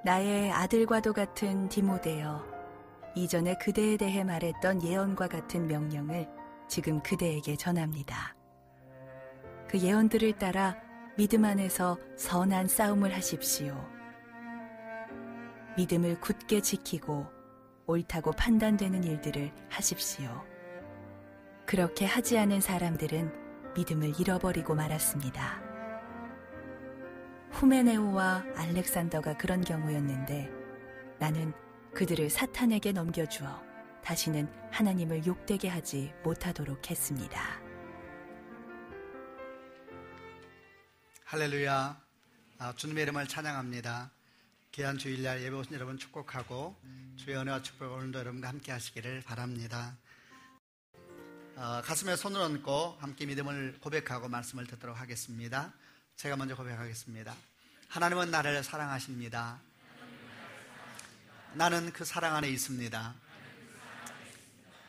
나의 아들과도 같은 디모데여, 이전에 그대에 대해 말했던 예언과 같은 명령을 지금 그대에게 전합니다. 그 예언들을 따라 믿음 안에서 선한 싸움을 하십시오. 믿음을 굳게 지키고 옳다고 판단되는 일들을 하십시오. 그렇게 하지 않은 사람들은 믿음을 잃어버리고 말았습니다. 후메네오와 알렉산더가 그런 경우였는데 나는 그들을 사탄에게 넘겨주어 다시는 하나님을 욕되게 하지 못하도록 했습니다. 할렐루야. 주님의 이름을 찬양합니다. 귀한 주일날 예배 오신 여러분 축복하고 주의 은혜와 축복을 오늘도 여러분과 함께 하시기를 바랍니다. 가슴에 손을 얹고 함께 믿음을 고백하고 말씀을 듣도록 하겠습니다. 제가 먼저 고백하겠습니다. 하나님은 나를 사랑하십니다. 나는 그 사랑 안에 있습니다.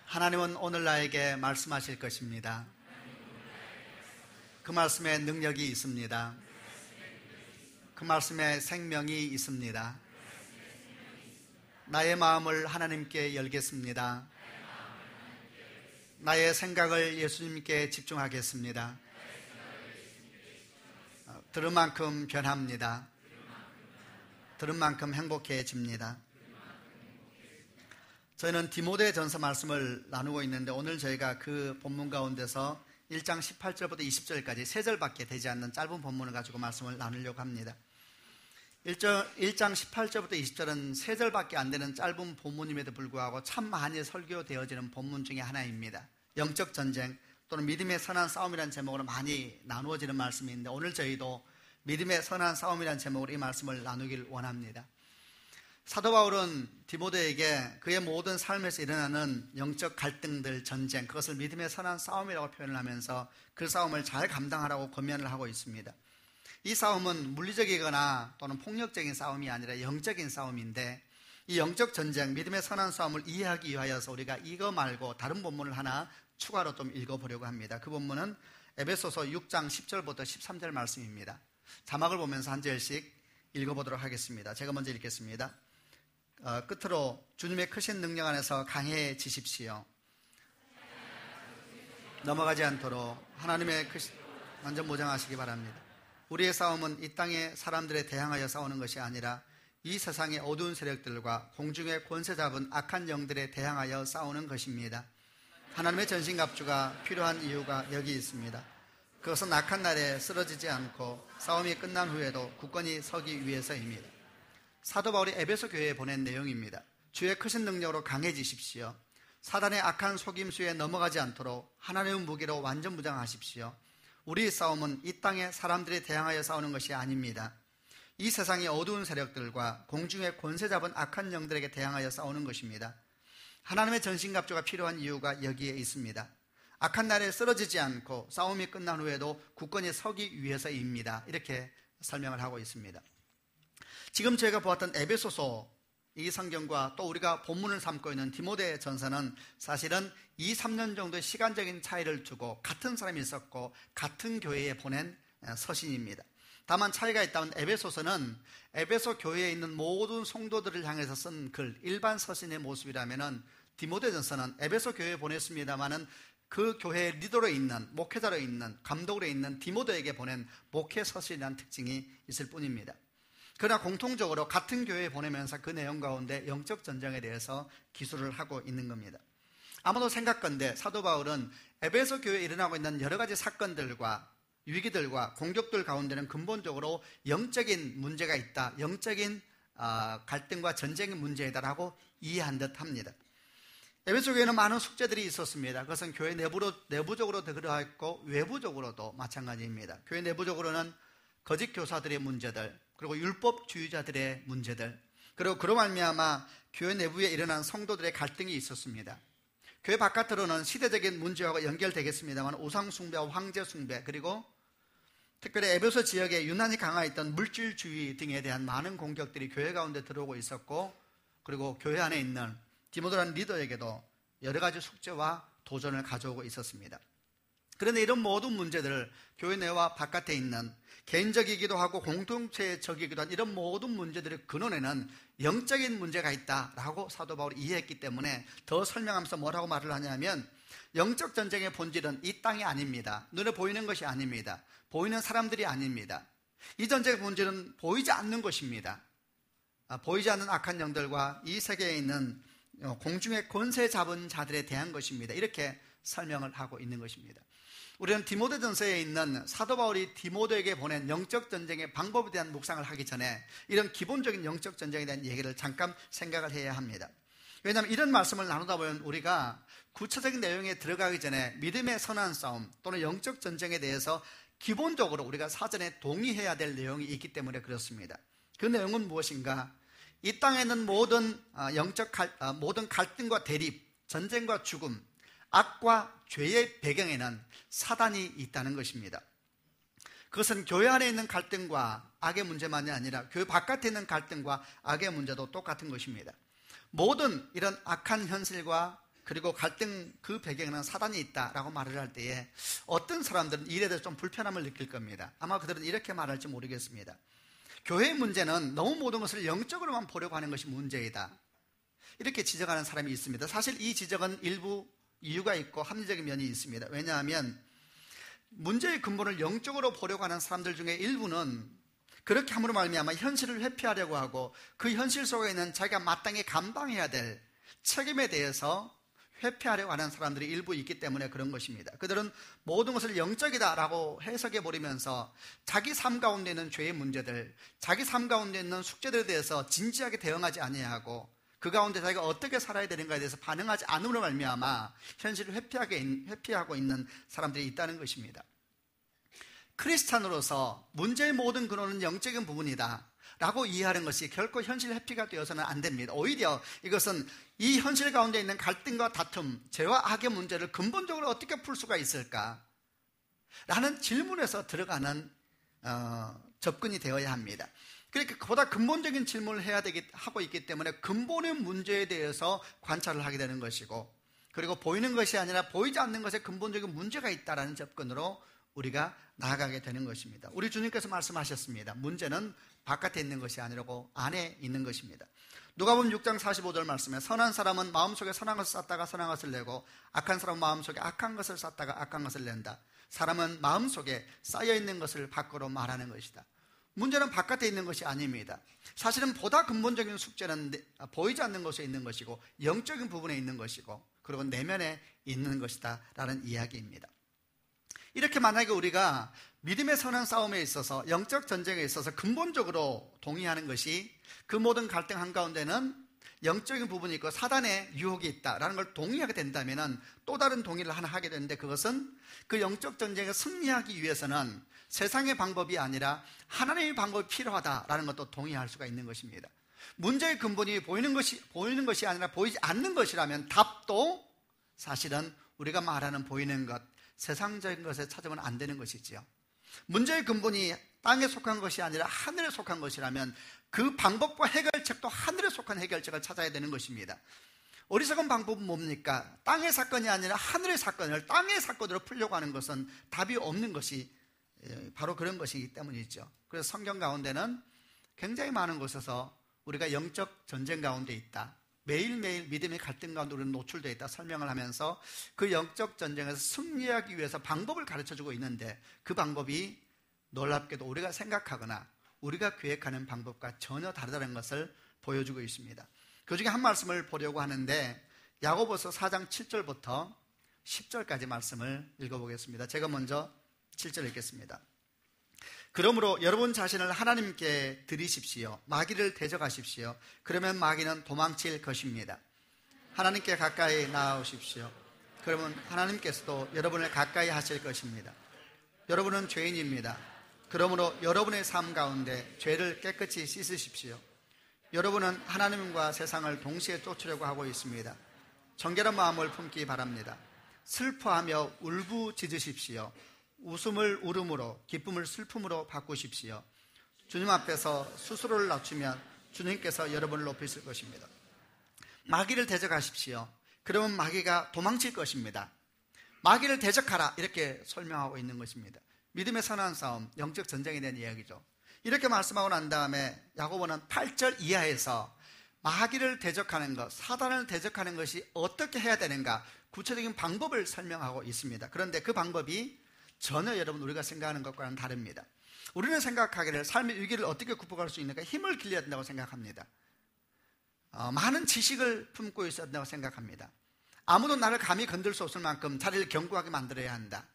하나님은 오늘 나에게 말씀하실 것입니다. 그 말씀에 능력이 있습니다. 그 말씀에 생명이 있습니다. 나의 마음을 하나님께 열겠습니다. 나의 생각을 예수님께 집중하겠습니다. 들은 만큼 변합니다. 들은 만큼 행복해집니다. 저희는 디모데 전서 말씀을 나누고 있는데 오늘 저희가 그 본문 가운데서 1장 18절부터 20절까지 3절밖에 되지 않는 짧은 본문을 가지고 말씀을 나누려고 합니다. 1장 18절부터 20절은 3절밖에 안 되는 짧은 본문임에도 불구하고 참 많이 설교되어지는 본문 중에 하나입니다. 영적 전쟁 또는 믿음의 선한 싸움이라는 제목으로 많이 나누어지는 말씀인데 오늘 저희도 믿음의 선한 싸움이라는 제목으로 이 말씀을 나누길 원합니다. 사도 바울은 디모데에게 그의 모든 삶에서 일어나는 영적 갈등들, 전쟁, 그것을 믿음의 선한 싸움이라고 표현을 하면서 그 싸움을 잘 감당하라고 권면을 하고 있습니다. 이 싸움은 물리적이거나 또는 폭력적인 싸움이 아니라 영적인 싸움인데 이 영적 전쟁, 믿음의 선한 싸움을 이해하기 위하여서 우리가 이거 말고 다른 본문을 하나 추가로 좀 읽어보려고 합니다. 그 본문은 에베소서 6장 10절부터 13절 말씀입니다. 자막을 보면서 한 절씩 읽어보도록 하겠습니다. 제가 먼저 읽겠습니다. 끝으로 주님의 크신 능력 안에서 강해지십시오. 넘어가지 않도록 하나님의 크신 완전 보장하시기 바랍니다. 우리의 싸움은 이 땅의 사람들에 대항하여 싸우는 것이 아니라 이 세상의 어두운 세력들과 공중의 권세 잡은 악한 영들에 대항하여 싸우는 것입니다. 하나님의 전신갑주가 필요한 이유가 여기 있습니다. 그것은 악한 날에 쓰러지지 않고 싸움이 끝난 후에도 굳건히 서기 위해서입니다. 사도 바울이 에베소 교회에 보낸 내용입니다. 주의 크신 능력으로 강해지십시오. 사단의 악한 속임수에 넘어가지 않도록 하나님의 무기로 완전 무장하십시오. 우리의 싸움은 이 땅의 사람들에 대항하여 싸우는 것이 아닙니다. 이 세상의 어두운 세력들과 공중의 권세 잡은 악한 영들에게 대항하여 싸우는 것입니다. 하나님의 전신갑주가 필요한 이유가 여기에 있습니다. 악한 날에 쓰러지지 않고 싸움이 끝난 후에도 굳건히 서기 위해서입니다. 이렇게 설명을 하고 있습니다. 지금 저희가 보았던 에베소서 이 성경과 또 우리가 본문을 삼고 있는 디모데 전서는 사실은 2-3년 정도의 시간적인 차이를 두고 같은 사람이 있었고 같은 교회에 보낸 서신입니다. 다만 차이가 있다면 에베소서는 에베소 교회에 있는 모든 성도들을 향해서 쓴 글, 일반 서신의 모습이라면 디모데 전서는 에베소 교회에 보냈습니다마는 그 교회의 리더로 있는, 목회자로 있는, 감독으로 있는 디모데에게 보낸 목회 서신이라는 특징이 있을 뿐입니다. 그러나 공통적으로 같은 교회에 보내면서 그 내용 가운데 영적 전쟁에 대해서 기술을 하고 있는 겁니다. 아마도 생각건대 사도 바울은 에베소 교회에 일어나고 있는 여러 가지 사건들과 위기들과 공격들 가운데는 근본적으로 영적인 문제가 있다, 영적인 갈등과 전쟁의 문제이다라고 이해한 듯 합니다. 에베소 교회는 많은 숙제들이 있었습니다. 그것은 교회 내부적으로도 그러했고 외부적으로도 마찬가지입니다. 교회 내부적으로는 거짓 교사들의 문제들, 그리고 율법주의자들의 문제들, 그리고 그로 말미암아 교회 내부에 일어난 성도들의 갈등이 있었습니다. 교회 바깥으로는 시대적인 문제와 연결되겠습니다만 우상 숭배와 황제 숭배, 그리고 특별히 에베소 지역에 유난히 강화했던 물질주의 등에 대한 많은 공격들이 교회 가운데 들어오고 있었고, 그리고 교회 안에 있는 디모데라는 리더에게도 여러 가지 숙제와 도전을 가져오고 있었습니다. 그런데 이런 모든 문제들을 교회 내와 바깥에 있는 개인적이기도 하고 공동체적이기도 한 이런 모든 문제들의 근원에는 영적인 문제가 있다라고 사도 바울이 이해했기 때문에 더 설명하면서 뭐라고 말을 하냐면, 영적 전쟁의 본질은 이 땅이 아닙니다. 눈에 보이는 것이 아닙니다. 보이는 사람들이 아닙니다. 이 전쟁의 본질은 보이지 않는 것입니다. 보이지 않는 악한 영들과 이 세계에 있는 공중의 권세 잡은 자들에 대한 것입니다. 이렇게 설명을 하고 있는 것입니다. 우리는 디모데전서에 있는 사도 바울이 디모데에게 보낸 영적 전쟁의 방법에 대한 묵상을 하기 전에 이런 기본적인 영적 전쟁에 대한 얘기를 잠깐 생각을 해야 합니다. 왜냐하면 이런 말씀을 나누다 보면 우리가 구체적인 내용에 들어가기 전에 믿음의 선한 싸움 또는 영적 전쟁에 대해서 기본적으로 우리가 사전에 동의해야 될 내용이 있기 때문에 그렇습니다. 그 내용은 무엇인가? 이 땅에 있는 모든 모든 갈등과 대립, 전쟁과 죽음, 악과 죄의 배경에는 사단이 있다는 것입니다. 그것은 교회 안에 있는 갈등과 악의 문제만이 아니라 교회 바깥에 있는 갈등과 악의 문제도 똑같은 것입니다. 모든 이런 악한 현실과 그리고 갈등 그 배경에는 사단이 있다라고 말을 할 때에 어떤 사람들은 이에 대해서 좀 불편함을 느낄 겁니다. 아마 그들은 이렇게 말할지 모르겠습니다. 교회의 문제는 너무 모든 것을 영적으로만 보려고 하는 것이 문제이다, 이렇게 지적하는 사람이 있습니다. 사실 이 지적은 일부 이유가 있고 합리적인 면이 있습니다. 왜냐하면 문제의 근본을 영적으로 보려고 하는 사람들 중에 일부는 그렇게 함으로 말미암아 현실을 회피하려고 하고 그 현실 속에 있는 자기가 마땅히 감당해야 될 책임에 대해서 회피하려고 하는 사람들이 일부 있기 때문에 그런 것입니다. 그들은 모든 것을 영적이다라고 해석해 버리면서 자기 삶 가운데 있는 죄의 문제들, 자기 삶 가운데 있는 숙제들에 대해서 진지하게 대응하지 아니하고 그 가운데 자기가 어떻게 살아야 되는가에 대해서 반응하지 않음으로 말미암아 현실을 회피하고 있는 사람들이 있다는 것입니다. 크리스찬으로서 문제의 모든 근원은 영적인 부분이다 라고 이해하는 것이 결코 현실 회피가 되어서는 안 됩니다. 오히려 이것은 이 현실 가운데 있는 갈등과 다툼, 죄와 악의 문제를 근본적으로 어떻게 풀 수가 있을까? 라는 질문에서 들어가는 접근이 되어야 합니다. 그러니까 보다 근본적인 질문을 하고 있기 때문에 근본의 문제에 대해서 관찰을 하게 되는 것이고, 그리고 보이는 것이 아니라 보이지 않는 것에 근본적인 문제가 있다는 접근으로 우리가 나아가게 되는 것입니다. 우리 주님께서 말씀하셨습니다. 문제는 바깥에 있는 것이 아니라고 안에 있는 것입니다. 누가복음 6장 45절 말씀에 선한 사람은 마음속에 선한 것을 쌌다가 선한 것을 내고 악한 사람은 마음속에 악한 것을 쌌다가 악한 것을 낸다. 사람은 마음속에 쌓여있는 것을 밖으로 말하는 것이다. 문제는 바깥에 있는 것이 아닙니다. 사실은 보다 근본적인 숙제는 보이지 않는 것에 있는 것이고 영적인 부분에 있는 것이고 그리고 내면에 있는 것이다 라는 이야기입니다. 이렇게 만약에 우리가 믿음의 선한 싸움에 있어서 영적 전쟁에 있어서 근본적으로 동의하는 것이 그 모든 갈등 한가운데는 영적인 부분이 있고 사단의 유혹이 있다라는 걸 동의하게 된다면 또 다른 동의를 하나 하게 되는데, 그것은 그 영적 전쟁에 승리하기 위해서는 세상의 방법이 아니라 하나님의 방법이 필요하다라는 것도 동의할 수가 있는 것입니다. 문제의 근본이 보이는 것이 아니라 보이지 않는 것이라면 답도 사실은 우리가 말하는 보이는 것, 세상적인 것에 찾으면 안 되는 것이지요. 문제의 근본이 땅에 속한 것이 아니라 하늘에 속한 것이라면 그 방법과 해결책도 하늘에 속한 해결책을 찾아야 되는 것입니다. 어리석은 방법은 뭡니까? 땅의 사건이 아니라 하늘의 사건을 땅의 사건으로 풀려고 하는 것은 답이 없는 것이 바로 그런 것이기 때문이죠. 그래서 성경 가운데는 굉장히 많은 곳에서 우리가 영적 전쟁 가운데 있다, 매일매일 믿음의 갈등 가운데 우리는 노출되어 있다 설명을 하면서 그 영적 전쟁에서 승리하기 위해서 방법을 가르쳐주고 있는데, 그 방법이 놀랍게도 우리가 생각하거나 우리가 계획하는 방법과 전혀 다르다는 것을 보여주고 있습니다. 그 중에 한 말씀을 보려고 하는데 야고보서 4장 7절부터 10절까지 말씀을 읽어보겠습니다. 제가 먼저 7절 읽겠습니다. 그러므로 여러분 자신을 하나님께 드리십시오. 마귀를 대적하십시오. 그러면 마귀는 도망칠 것입니다. 하나님께 가까이 나아오십시오. 그러면 하나님께서도 여러분을 가까이 하실 것입니다. 여러분은 죄인입니다. 그러므로 여러분의 삶 가운데 죄를 깨끗이 씻으십시오. 여러분은 하나님과 세상을 동시에 쫓으려고 하고 있습니다. 정결한 마음을 품기 바랍니다. 슬퍼하며 울부짖으십시오. 웃음을 울음으로, 기쁨을 슬픔으로 바꾸십시오. 주님 앞에서 스스로를 낮추면 주님께서 여러분을 높이실 것입니다. 마귀를 대적하십시오. 그러면 마귀가 도망칠 것입니다. 마귀를 대적하라, 이렇게 설명하고 있는 것입니다. 믿음의 선한 싸움, 영적 전쟁에 대한 이야기죠. 이렇게 말씀하고 난 다음에 야고보는 8절 이하에서 마귀를 대적하는 것, 사단을 대적하는 것이 어떻게 해야 되는가, 구체적인 방법을 설명하고 있습니다. 그런데 그 방법이 전혀 여러분 우리가 생각하는 것과는 다릅니다. 우리는 생각하기를 삶의 위기를 어떻게 극복할 수 있는가, 힘을 길러야 된다고 생각합니다. 많은 지식을 품고 있어야 된다고 생각합니다. 아무도 나를 감히 건들 수 없을 만큼 자리를 견고하게 만들어야 한다.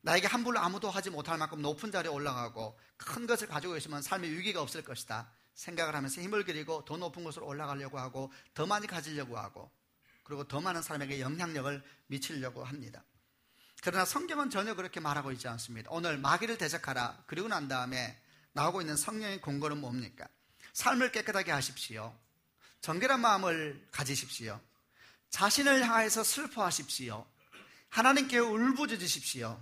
나에게 함부로 아무도 하지 못할 만큼 높은 자리에 올라가고 큰 것을 가지고 있으면 삶의 위기가 없을 것이다 생각을 하면서 힘을 기르고 더 높은 곳으로 올라가려고 하고 더 많이 가지려고 하고 그리고 더 많은 사람에게 영향력을 미치려고 합니다. 그러나 성경은 전혀 그렇게 말하고 있지 않습니다. 오늘 마귀를 대적하라 그리고 난 다음에 나오고 있는 성령의 공고는 뭡니까? 삶을 깨끗하게 하십시오. 정결한 마음을 가지십시오. 자신을 향해서 슬퍼하십시오. 하나님께 울부짖으십시오.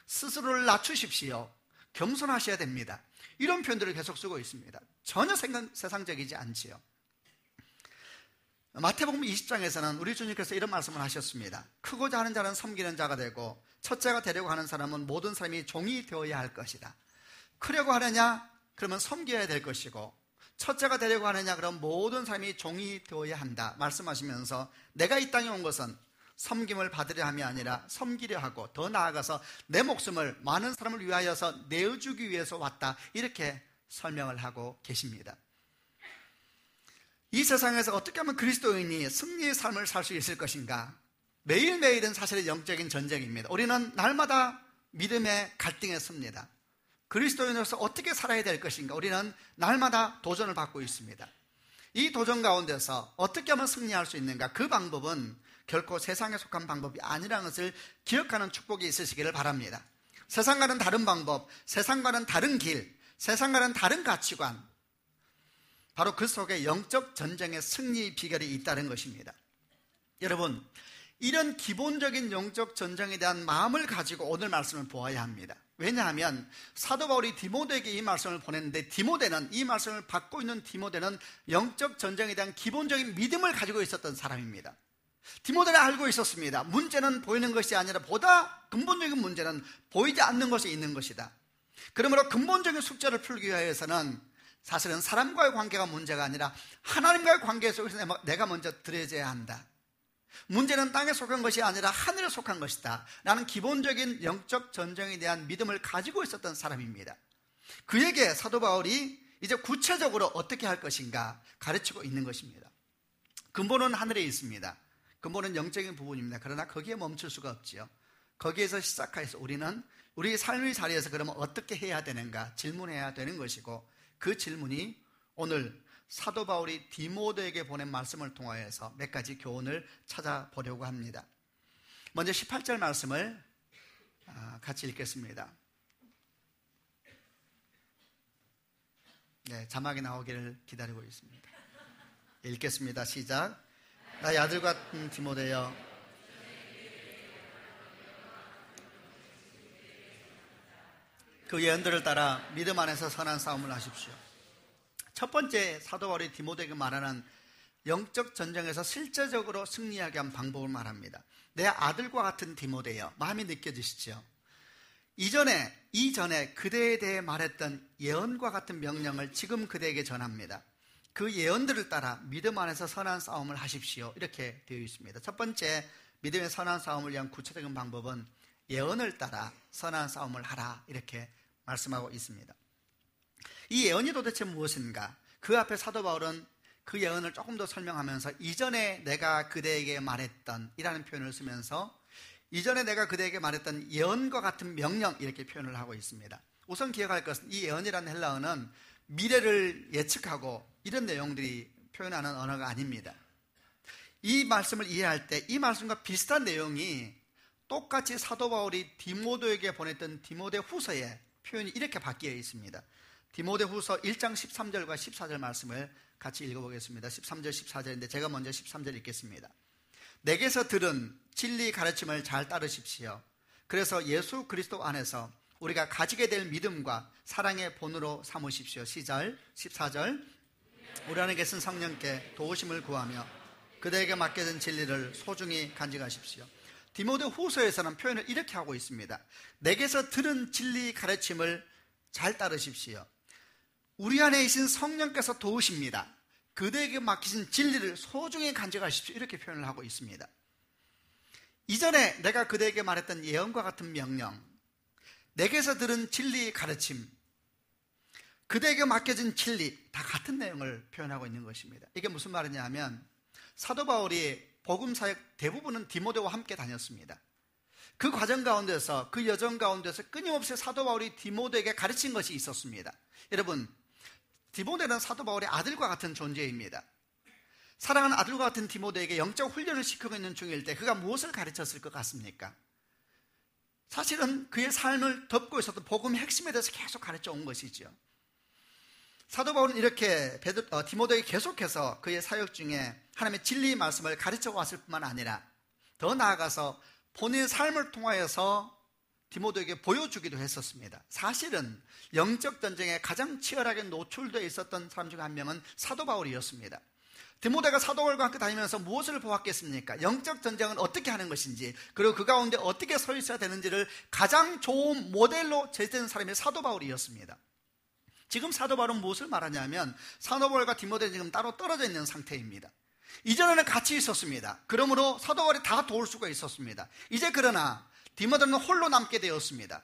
스스로를 낮추십시오. 겸손하셔야 됩니다. 이런 표현들을 계속 쓰고 있습니다. 전혀 세상적이지 않지요. 마태복음 20장에서는 우리 주님께서 이런 말씀을 하셨습니다. 크고자 하는 자는 섬기는 자가 되고 첫째가 되려고 하는 사람은 모든 사람이 종이 되어야 할 것이다. 크려고 하느냐? 그러면 섬겨야 될 것이고 첫째가 되려고 하느냐? 그럼 모든 사람이 종이 되어야 한다 말씀하시면서 내가 이 땅에 온 것은 섬김을 받으려 함이 아니라 섬기려 하고 더 나아가서 내 목숨을 많은 사람을 위하여서 내어주기 위해서 왔다 이렇게 설명을 하고 계십니다. 이 세상에서 어떻게 하면 그리스도인이 승리의 삶을 살 수 있을 것인가? 매일매일은 사실은 영적인 전쟁입니다. 우리는 날마다 믿음의 갈등에 섭니다. 그리스도인으로서 어떻게 살아야 될 것인가? 우리는 날마다 도전을 받고 있습니다. 이 도전 가운데서 어떻게 하면 승리할 수 있는가? 그 방법은 결코 세상에 속한 방법이 아니라는 것을 기억하는 축복이 있으시기를 바랍니다. 세상과는 다른 방법, 세상과는 다른 길, 세상과는 다른 가치관, 바로 그 속에 영적 전쟁의 승리 비결이 있다는 것입니다. 여러분, 이런 기본적인 영적 전쟁에 대한 마음을 가지고 오늘 말씀을 보아야 합니다. 왜냐하면 사도 바울이 디모데에게 이 말씀을 보냈는데 이 말씀을 받고 있는 디모데는 영적 전쟁에 대한 기본적인 믿음을 가지고 있었던 사람입니다. 디모데가 알고 있었습니다. 문제는 보이는 것이 아니라 보다 근본적인 문제는 보이지 않는 것이 있는 것이다. 그러므로 근본적인 숙제를 풀기 위해서는 사실은 사람과의 관계가 문제가 아니라 하나님과의 관계 속에서 내가 먼저 드려져야 한다. 문제는 땅에 속한 것이 아니라 하늘에 속한 것이다 라는 기본적인 영적 전쟁에 대한 믿음을 가지고 있었던 사람입니다. 그에게 사도 바울이 이제 구체적으로 어떻게 할 것인가 가르치고 있는 것입니다. 근본은 하늘에 있습니다. 근본은 영적인 부분입니다. 그러나 거기에 멈출 수가 없지요. 거기에서 시작해서 우리는 우리 삶의 자리에서 그러면 어떻게 해야 되는가 질문해야 되는 것이고, 그 질문이 오늘 사도 바울이 디모데에게 보낸 말씀을 통하여서 몇 가지 교훈을 찾아보려고 합니다. 먼저 18절 말씀을 같이 읽겠습니다. 네, 자막이 나오기를 기다리고 있습니다. 읽겠습니다. 시작. 나의 아들 같은 디모데여, 그 예언들을 따라 믿음 안에서 선한 싸움을 하십시오. 첫 번째 사도 바울이 디모데에게 말하는 영적 전쟁에서 실제적으로 승리하게 한 방법을 말합니다. 내 아들과 같은 디모데여, 마음이 느껴지시죠? 이전에 그대에 대해 말했던 예언과 같은 명령을 지금 그대에게 전합니다. 그 예언들을 따라 믿음 안에서 선한 싸움을 하십시오. 이렇게 되어 있습니다. 첫 번째 믿음의 선한 싸움을 위한 구체적인 방법은 예언을 따라 선한 싸움을 하라, 이렇게 말씀하고 있습니다. 이 예언이 도대체 무엇인가? 그 앞에 사도 바울은 그 예언을 조금 더 설명하면서 이전에 내가 그대에게 말했던 이라는 표현을 쓰면서 이전에 내가 그대에게 말했던 예언과 같은 명령, 이렇게 표현을 하고 있습니다. 우선 기억할 것은 이 예언이라는 헬라어는 미래를 예측하고 이런 내용들이 표현하는 언어가 아닙니다. 이 말씀을 이해할 때 이 말씀과 비슷한 내용이 똑같이 사도 바울이 디모데에게 보냈던 디모데 후서에 표현이 이렇게 바뀌어 있습니다. 디모데 후서 1장 13절과 14절 말씀을 같이 읽어보겠습니다. 13절 14절인데 제가 먼저 13절 읽겠습니다. 내게서 들은 진리 가르침을 잘 따르십시오. 그래서 예수 그리스도 안에서 우리가 가지게 될 믿음과 사랑의 본으로 삼으십시오. 시절 14절. 우리 안에 계신 성령께 도우심을 구하며 그대에게 맡겨진 진리를 소중히 간직하십시오. 디모데 후서에서는 표현을 이렇게 하고 있습니다. 내게서 들은 진리 가르침을 잘 따르십시오. 우리 안에 계신 성령께서 도우십니다. 그대에게 맡기신 진리를 소중히 간직하십시오. 이렇게 표현을 하고 있습니다. 이전에 내가 그대에게 말했던 예언과 같은 명령, 내게서 들은 진리 가르침, 그대에게 맡겨진 진리, 다 같은 내용을 표현하고 있는 것입니다. 이게 무슨 말이냐 하면 사도 바울이 복음 사역 대부분은 디모데와 함께 다녔습니다. 그 과정 가운데서, 그 여정 가운데서 끊임없이 사도 바울이 디모데에게 가르친 것이 있었습니다. 여러분, 디모데는 사도 바울의 아들과 같은 존재입니다. 사랑하는 아들과 같은 디모데에게 영적 훈련을 시키고 있는 중일 때 그가 무엇을 가르쳤을 것 같습니까? 사실은 그의 삶을 덮고 있었던 복음의 핵심에 대해서 계속 가르쳐 온 것이죠. 사도 바울은 이렇게 디모데에게 계속해서 그의 사역 중에 하나님의 진리의 말씀을 가르쳐 왔을 뿐만 아니라 더 나아가서 본인의 삶을 통하여서 디모데에게 보여주기도 했었습니다. 사실은 영적 전쟁에 가장 치열하게 노출되어 있었던 사람 중 한 명은 사도 바울이었습니다. 디모데가 사도 바울과 함께 다니면서 무엇을 보았겠습니까? 영적 전쟁은 어떻게 하는 것인지, 그리고 그 가운데 어떻게 서 있어야 되는지를 가장 좋은 모델로 제시된 사람이 사도 바울이었습니다. 지금 사도 바울은 무엇을 말하냐면 사도 바울과 디모데는 지금 따로 떨어져 있는 상태입니다. 이전에는 같이 있었습니다. 그러므로 사도 바울이 다 도울 수가 있었습니다. 이제 그러나 디모데는 홀로 남게 되었습니다.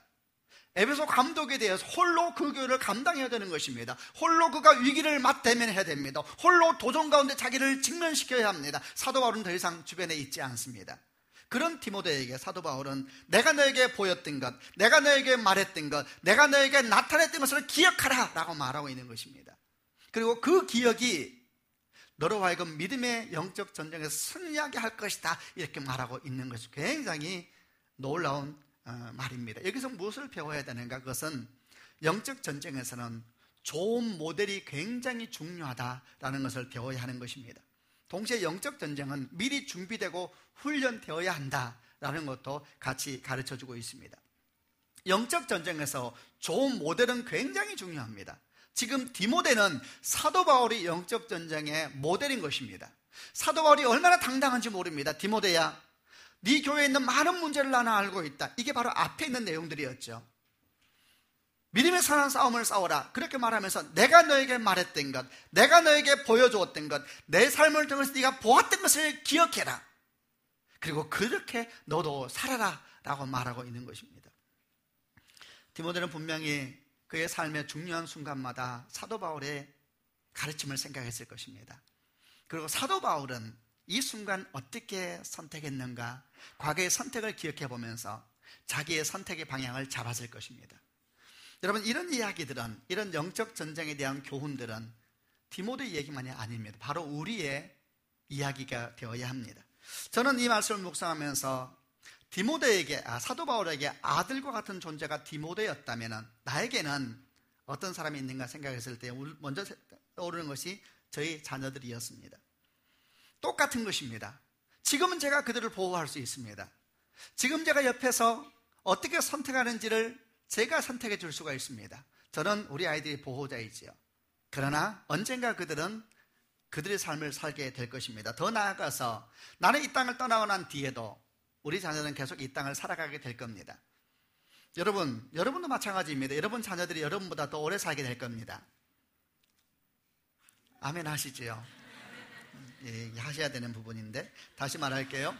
에베소 감독에 대해서 홀로 그 교회를 감당해야 되는 것입니다. 홀로 그가 위기를 대면해야 됩니다. 홀로 도전 가운데 자기를 직면시켜야 합니다. 사도 바울은 더 이상 주변에 있지 않습니다. 그런 디모데에게 사도 바울은 내가 너에게 보였던 것, 내가 너에게 말했던 것, 내가 너에게 나타냈던 것을 기억하라 라고 말하고 있는 것입니다. 그리고 그 기억이 너로 하여금 믿음의 영적 전쟁에서 승리하게 할 것이다 이렇게 말하고 있는 것이 굉장히 놀라운 말입니다. 여기서 무엇을 배워야 되는가? 그것은 영적 전쟁에서는 좋은 모델이 굉장히 중요하다라는 것을 배워야 하는 것입니다. 동시에 영적 전쟁은 미리 준비되고 훈련되어야 한다라는 것도 같이 가르쳐주고 있습니다. 영적 전쟁에서 좋은 모델은 굉장히 중요합니다. 지금 디모데는 사도 바울이 영적 전쟁의 모델인 것입니다. 사도 바울이 얼마나 당당한지 모릅니다. 디모데야, 네 교회에 있는 많은 문제를 나는 알고 있다. 이게 바로 앞에 있는 내용들이었죠. 믿음의 선한 싸움을 싸워라. 그렇게 말하면서 내가 너에게 말했던 것, 내가 너에게 보여주었던 것, 내 삶을 통해서 네가 보았던 것을 기억해라. 그리고 그렇게 너도 살아라 라고 말하고 있는 것입니다. 디모데는 분명히 그의 삶의 중요한 순간마다 사도 바울의 가르침을 생각했을 것입니다. 그리고 사도 바울은 이 순간 어떻게 선택했는가, 과거의 선택을 기억해 보면서 자기의 선택의 방향을 잡았을 것입니다. 여러분, 이런 이야기들은, 이런 영적 전쟁에 대한 교훈들은 디모데 얘기만이 아닙니다. 바로 우리의 이야기가 되어야 합니다. 저는 이 말씀을 묵상하면서 디모데에게, 사도 바울에게 아들과 같은 존재가 디모데였다면 나에게는 어떤 사람이 있는가 생각했을 때 먼저 떠오르는 것이 저희 자녀들이었습니다. 똑같은 것입니다. 지금은 제가 그들을 보호할 수 있습니다. 지금 제가 옆에서 어떻게 선택하는지를 제가 선택해 줄 수가 있습니다. 저는 우리 아이들의 보호자이지요. 그러나 언젠가 그들은 그들의 삶을 살게 될 것입니다. 더 나아가서 나는 이 땅을 떠나고 난 뒤에도 우리 자녀는 계속 이 땅을 살아가게 될 겁니다. 여러분도 마찬가지입니다. 여러분 자녀들이 여러분보다 더 오래 살게 될 겁니다. 아멘 하시지요? 예, 하셔야 되는 부분인데 다시 말할게요.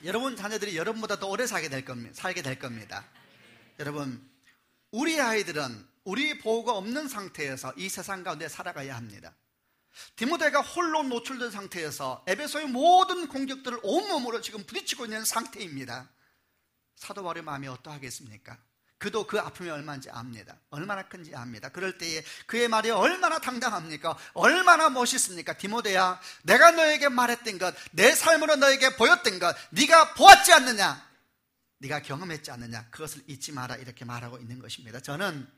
여러분 자녀들이 여러분보다 더 오래 살게 될 겁니다. 여러분, 우리 아이들은 우리 보호가 없는 상태에서 이 세상 가운데 살아가야 합니다. 디모데가 홀로 노출된 상태에서 에베소의 모든 공격들을 온몸으로 지금 부딪히고 있는 상태입니다. 사도 바울의 마음이 어떠하겠습니까? 그도 그 아픔이 얼마인지 압니다. 얼마나 큰지 압니다. 그럴 때에 그의 말이 얼마나 당당합니까? 얼마나 멋있습니까? 디모데야, 내가 너에게 말했던 것, 내 삶으로 너에게 보였던 것, 네가 보았지 않느냐? 네가 경험했지 않느냐? 그것을 잊지 마라. 이렇게 말하고 있는 것입니다. 저는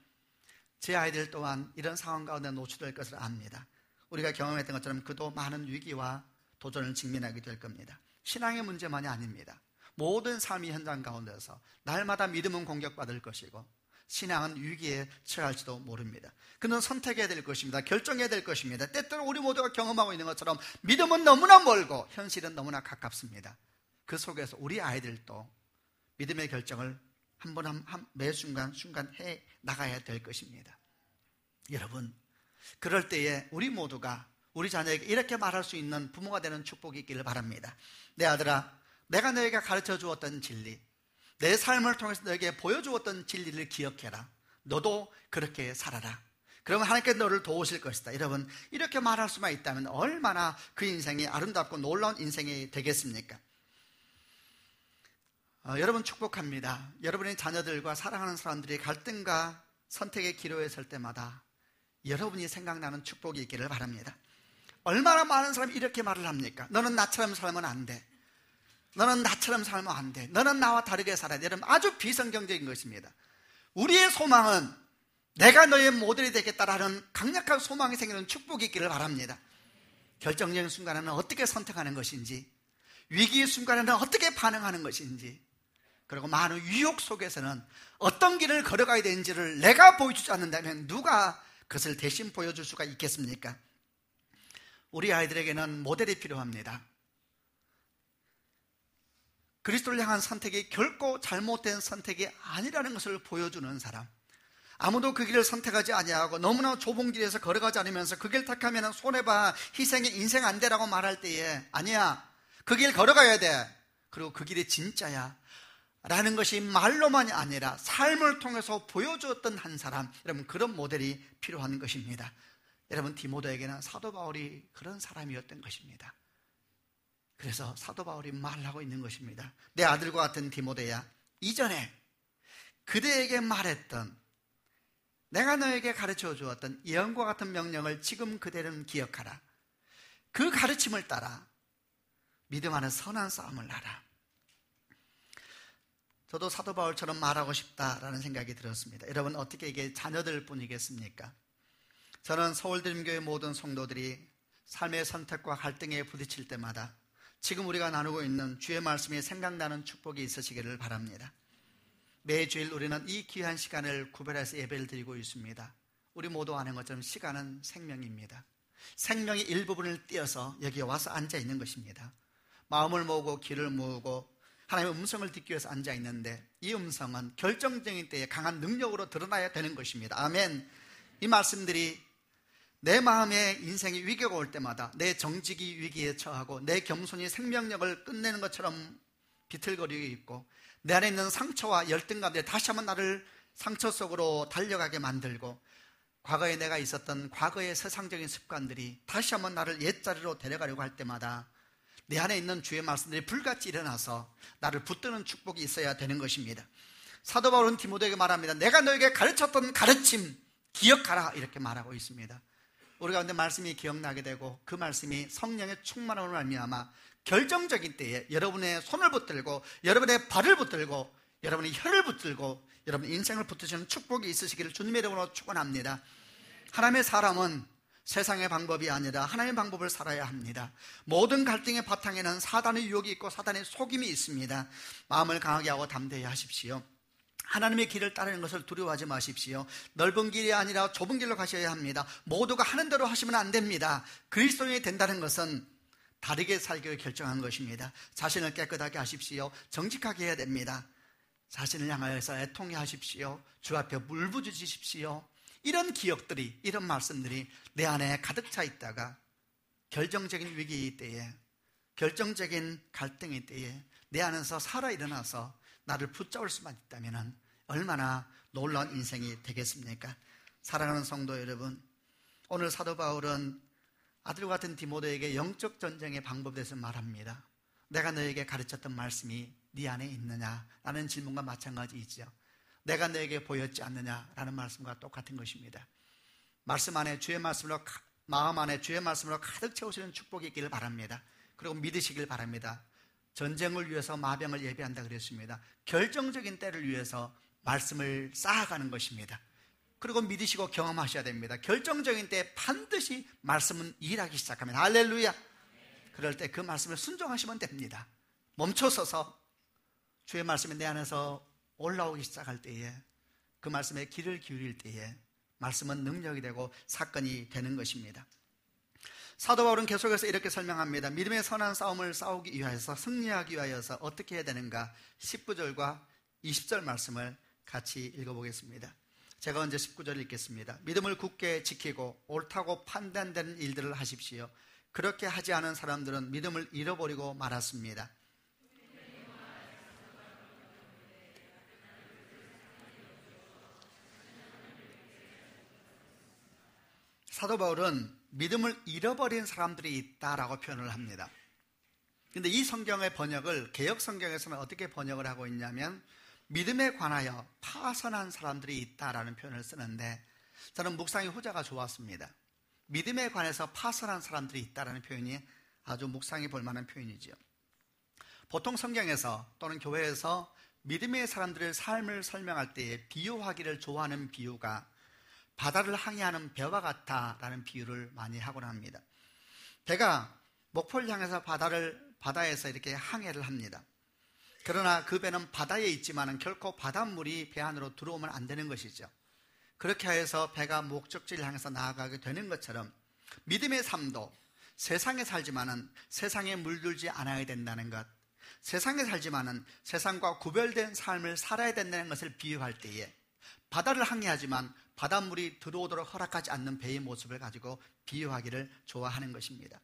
제 아이들 또한 이런 상황 가운데 노출될 것을 압니다. 우리가 경험했던 것처럼 그도 많은 위기와 도전을 직면하게 될 겁니다. 신앙의 문제만이 아닙니다. 모든 삶의 현장 가운데서 날마다 믿음은 공격받을 것이고 신앙은 위기에 처할지도 모릅니다. 그는 선택해야 될 것입니다. 결정해야 될 것입니다. 때때로 우리 모두가 경험하고 있는 것처럼 믿음은 너무나 멀고 현실은 너무나 가깝습니다. 그 속에서 우리 아이들도 믿음의 결정을 매 순간 해 나가야 될 것입니다. 여러분, 그럴 때에 우리 모두가 우리 자녀에게 이렇게 말할 수 있는 부모가 되는 축복이 있기를 바랍니다. 내 아들아, 내가 너에게 가르쳐 주었던 진리, 내 삶을 통해서 너에게 보여주었던 진리를 기억해라. 너도 그렇게 살아라. 그러면 하나님께서 너를 도우실 것이다. 여러분, 이렇게 말할 수만 있다면 얼마나 그 인생이 아름답고 놀라운 인생이 되겠습니까? 여러분 축복합니다. 여러분의 자녀들과 사랑하는 사람들이 갈등과 선택의 기로에 설 때마다 여러분이 생각나는 축복이 있기를 바랍니다. 얼마나 많은 사람이 이렇게 말을 합니까? 너는 나처럼 살면 안 돼. 너는 나처럼 살면 안 돼. 너는 나와 다르게 살아야 돼. 여러분, 아주 비성경적인 것입니다. 우리의 소망은 내가 너의 모델이 되겠다라는 강력한 소망이 생기는 축복이 있기를 바랍니다. 결정적인 순간에는 어떻게 선택하는 것인지, 위기의 순간에는 어떻게 반응하는 것인지, 그리고 많은 유혹 속에서는 어떤 길을 걸어가야 되는지를 내가 보여주지 않는다면 누가 그것을 대신 보여줄 수가 있겠습니까? 우리 아이들에게는 모델이 필요합니다. 그리스도를 향한 선택이 결코 잘못된 선택이 아니라는 것을 보여주는 사람, 아무도 그 길을 선택하지 아니하고 너무나 좁은 길에서 걸어가지 않으면서 그 길 택하면 손해봐, 희생이 인생 안 되라고 말할 때에 아니야, 그 길 걸어가야 돼, 그리고 그 길이 진짜야 라는 것이 말로만이 아니라 삶을 통해서 보여주었던 한 사람, 여러분 그런 모델이 필요한 것입니다. 여러분, 디모데에게는 사도 바울이 그런 사람이었던 것입니다. 그래서 사도 바울이 말하고 있는 것입니다. 내 아들과 같은 디모데야, 이전에 그대에게 말했던, 내가 너에게 가르쳐 주었던 예언과 같은 명령을 지금 그대는 기억하라. 그 가르침을 따라 믿음 안에 선한 싸움을 하라. 저도 사도 바울처럼 말하고 싶다라는 생각이 들었습니다. 여러분, 어떻게 이게 자녀들 뿐이겠습니까? 저는 서울드림교회 모든 성도들이 삶의 선택과 갈등에 부딪힐 때마다 지금 우리가 나누고 있는 주의 말씀이 생각나는 축복이 있으시기를 바랍니다. 매주일 우리는 이 귀한 시간을 구별해서 예배를 드리고 있습니다. 우리 모두 아는 것처럼 시간은 생명입니다. 생명의 일부분을 띄어서 여기에 와서 앉아 있는 것입니다. 마음을 모으고 귀를 모으고 하나님의 음성을 듣기 위해서 앉아 있는데, 이 음성은 결정적인 때에 강한 능력으로 드러나야 되는 것입니다. 아멘. 이 말씀들이 내 마음에 인생의 위기가 올 때마다 내 정직이 위기에 처하고 내 겸손이 생명력을 끝내는 것처럼 비틀거리고 있고, 내 안에 있는 상처와 열등 가운데 다시 한번 나를 상처 속으로 달려가게 만들고, 과거에 내가 있었던 과거의 세상적인 습관들이 다시 한번 나를 옛자리로 데려가려고 할 때마다 내 안에 있는 주의 말씀들이 불같이 일어나서 나를 붙드는 축복이 있어야 되는 것입니다. 사도 바울은 디모데에게 말합니다. 내가 너에게 가르쳤던 가르침 기억하라, 이렇게 말하고 있습니다. 우리 가운데 말씀이 기억나게 되고 그 말씀이 성령의 충만함으로 말미암아 결정적인 때에 여러분의 손을 붙들고 여러분의 발을 붙들고 여러분의 혀를 붙들고 여러분의 인생을 붙드시는 축복이 있으시기를 주님의 이름으로 축원합니다. 하나님의 사람은 세상의 방법이 아니라 하나님의 방법을 살아야 합니다. 모든 갈등의 바탕에는 사단의 유혹이 있고 사단의 속임이 있습니다. 마음을 강하게 하고 담대히 하십시오. 하나님의 길을 따르는 것을 두려워하지 마십시오. 넓은 길이 아니라 좁은 길로 가셔야 합니다. 모두가 하는 대로 하시면 안 됩니다. 그리스도인이 된다는 것은 다르게 살기를 결정한 것입니다. 자신을 깨끗하게 하십시오. 정직하게 해야 됩니다. 자신을 향하여서 애통해 하십시오. 주 앞에 울부짖으십시오. 이런 기억들이, 이런 말씀들이 내 안에 가득 차 있다가 결정적인 위기 때에, 결정적인 갈등의 때에 내 안에서 살아 일어나서 나를 붙잡을 수만 있다면 얼마나 놀라운 인생이 되겠습니까? 사랑하는 성도 여러분, 오늘 사도 바울은 아들과 같은 디모데에게 영적 전쟁의 방법에 대해서 말합니다. 내가 너에게 가르쳤던 말씀이 네 안에 있느냐? 라는 질문과 마찬가지이죠. 내가 너에게 보였지 않느냐라는 말씀과 똑같은 것입니다. 말씀 안에 주의 말씀으로, 마음 안에 주의 말씀으로 가득 채우시는 축복이 있기를 바랍니다. 그리고 믿으시길 바랍니다. 전쟁을 위해서 마병을 예비한다 그랬습니다. 결정적인 때를 위해서 말씀을 쌓아가는 것입니다. 그리고 믿으시고 경험하셔야 됩니다. 결정적인 때 반드시 말씀은 일하기 시작합니다. 할렐루야. 그럴 때 그 말씀을 순종하시면 됩니다. 멈춰서서 주의 말씀이 내 안에서 올라오기 시작할 때에, 그 말씀에 귀를 기울일 때에 말씀은 능력이 되고 사건이 되는 것입니다. 사도 바울은 계속해서 이렇게 설명합니다. 믿음의 선한 싸움을 싸우기 위하여서, 승리하기 위하여서 어떻게 해야 되는가? 19절과 20절 말씀을 같이 읽어보겠습니다. 제가 먼저 19절을 읽겠습니다. 믿음을 굳게 지키고 옳다고 판단되는 일들을 하십시오. 그렇게 하지 않은 사람들은 믿음을 잃어버리고 말았습니다. 사도 바울은 믿음을 잃어버린 사람들이 있다라고 표현을 합니다. 그런데 이 성경의 번역을 개역 성경에서는 어떻게 번역을 하고 있냐면 믿음에 관하여 파선한 사람들이 있다라는 표현을 쓰는데, 저는 묵상의 후자가 좋았습니다. 믿음에 관해서 파선한 사람들이 있다라는 표현이 아주 묵상해 볼 만한 표현이죠. 보통 성경에서 또는 교회에서 믿음의 사람들의 삶을 설명할 때에 비유하기를 좋아하는 비유가 바다를 항해하는 배와 같다라는 비유를 많이 하곤 합니다. 배가 목표를 향해서 바다에서 이렇게 항해를 합니다. 그러나 그 배는 바다에 있지만 결코 바닷물이 배 안으로 들어오면 안 되는 것이죠. 그렇게 해서 배가 목적지를 향해서 나아가게 되는 것처럼 믿음의 삶도 세상에 살지만은 세상에 물들지 않아야 된다는 것, 세상에 살지만은 세상과 구별된 삶을 살아야 된다는 것을 비유할 때에 바다를 항해하지만 바닷물이 들어오도록 허락하지 않는 배의 모습을 가지고 비유하기를 좋아하는 것입니다.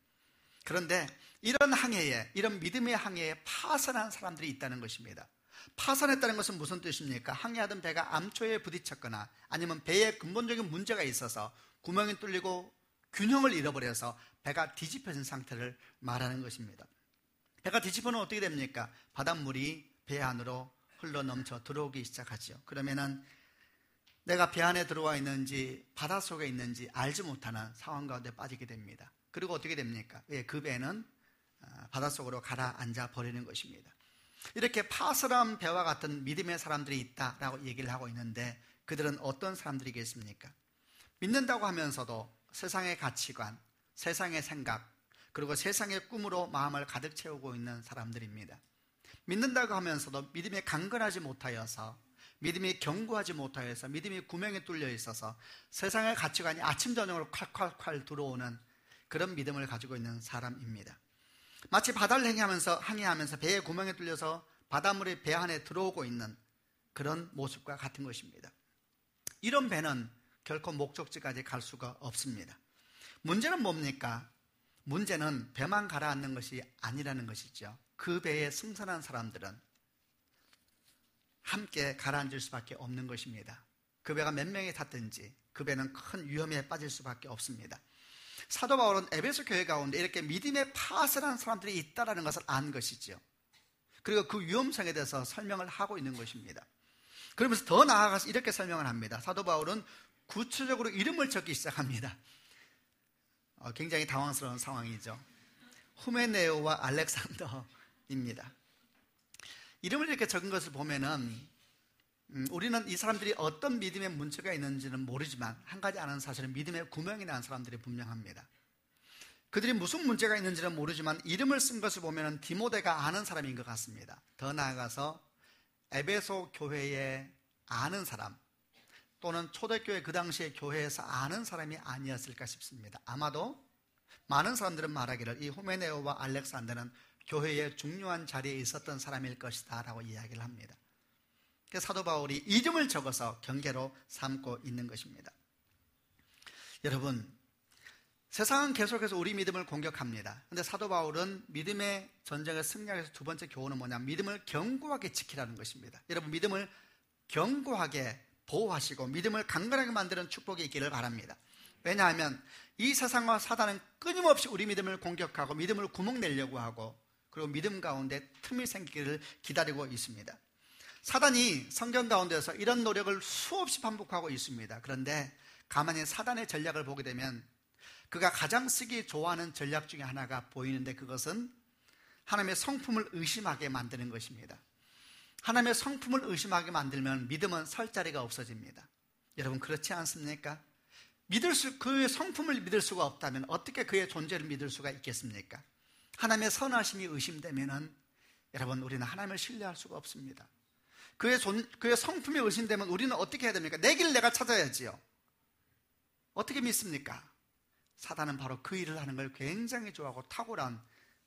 그런데 이런 항해에, 이런 믿음의 항해에 파선한 사람들이 있다는 것입니다. 파선했다는 것은 무슨 뜻입니까? 항해하던 배가 암초에 부딪혔거나 아니면 배에 근본적인 문제가 있어서 구멍이 뚫리고 균형을 잃어버려서 배가 뒤집혀진 상태를 말하는 것입니다. 배가 뒤집어는 어떻게 됩니까? 바닷물이 배 안으로 흘러 넘쳐 들어오기 시작하죠. 그러면은 내가 배 안에 들어와 있는지 바닷속에 있는지 알지 못하는 상황 가운데 빠지게 됩니다. 그리고 어떻게 됩니까? 그 배는 바닷속으로 가라앉아 버리는 것입니다. 이렇게 파선한 배와 같은 믿음의 사람들이 있다라고 얘기를 하고 있는데, 그들은 어떤 사람들이겠습니까? 믿는다고 하면서도 세상의 가치관, 세상의 생각, 그리고 세상의 꿈으로 마음을 가득 채우고 있는 사람들입니다. 믿는다고 하면서도 믿음에 강건하지 못하여서, 믿음이 견고하지 못하여서, 믿음이 구멍에 뚫려 있어서 세상의 가치관이 아침 저녁으로 콸콸콸 들어오는 그런 믿음을 가지고 있는 사람입니다. 마치 바다를 항해하면서 배에 구멍에 뚫려서 바닷물이 배 안에 들어오고 있는 그런 모습과 같은 것입니다. 이런 배는 결코 목적지까지 갈 수가 없습니다. 문제는 뭡니까? 문제는 배만 가라앉는 것이 아니라는 것이죠. 그 배에 승선한 사람들은 함께 가라앉을 수밖에 없는 것입니다. 그 배가 몇 명이 탔든지 그 배는 큰 위험에 빠질 수밖에 없습니다. 사도 바울은 에베소 교회 가운데 이렇게 믿음에 파선한 사람들이 있다는 것을 안 것이죠. 그리고 그 위험성에 대해서 설명을 하고 있는 것입니다. 그러면서 더 나아가서 이렇게 설명을 합니다. 사도 바울은 구체적으로 이름을 적기 시작합니다. 굉장히 당황스러운 상황이죠. 후메네오와 알렉산더입니다. 이름을 이렇게 적은 것을 보면은 우리는 이 사람들이 어떤 믿음의 문제가 있는지는 모르지만 한 가지 아는 사실은 믿음에 구멍이 난 사람들이 분명합니다. 그들이 무슨 문제가 있는지는 모르지만 이름을 쓴 것을 보면 디모데가 아는 사람인 것 같습니다. 더 나아가서 에베소 교회에 아는 사람, 또는 초대교회 그 당시에 교회에서 아는 사람이 아니었을까 싶습니다. 아마도 많은 사람들은 말하기를 이 후메네오와 알렉산더는 교회의 중요한 자리에 있었던 사람일 것이다 라고 이야기를 합니다. 그래서 사도 바울이 이름을 적어서 경계로 삼고 있는 것입니다. 여러분, 세상은 계속해서 우리 믿음을 공격합니다. 그런데 사도 바울은 믿음의 전쟁을 승리하기 위해서 두 번째 교훈은 뭐냐면 믿음을 견고하게 지키라는 것입니다. 여러분, 믿음을 견고하게 보호하시고 믿음을 강건하게 만드는 축복이 있기를 바랍니다. 왜냐하면 이 세상과 사단은 끊임없이 우리 믿음을 공격하고 믿음을 구멍내려고 하고, 그리고 믿음 가운데 틈이 생기기를 기다리고 있습니다. 사단이 성경 가운데서 이런 노력을 수없이 반복하고 있습니다. 그런데 가만히 사단의 전략을 보게 되면 그가 가장 쓰기 좋아하는 전략 중에 하나가 보이는데, 그것은 하나님의 성품을 의심하게 만드는 것입니다. 하나님의 성품을 의심하게 만들면 믿음은 설 자리가 없어집니다. 여러분, 그렇지 않습니까? 그의 성품을 믿을 수가 없다면 어떻게 그의 존재를 믿을 수가 있겠습니까? 하나님의 선하심이 의심되면은 여러분, 우리는 하나님을 신뢰할 수가 없습니다. 그의 성품이 의심되면 우리는 어떻게 해야 됩니까? 내 길을 내가 찾아야지요. 어떻게 믿습니까? 사단은 바로 그 일을 하는 걸 굉장히 좋아하고 탁월한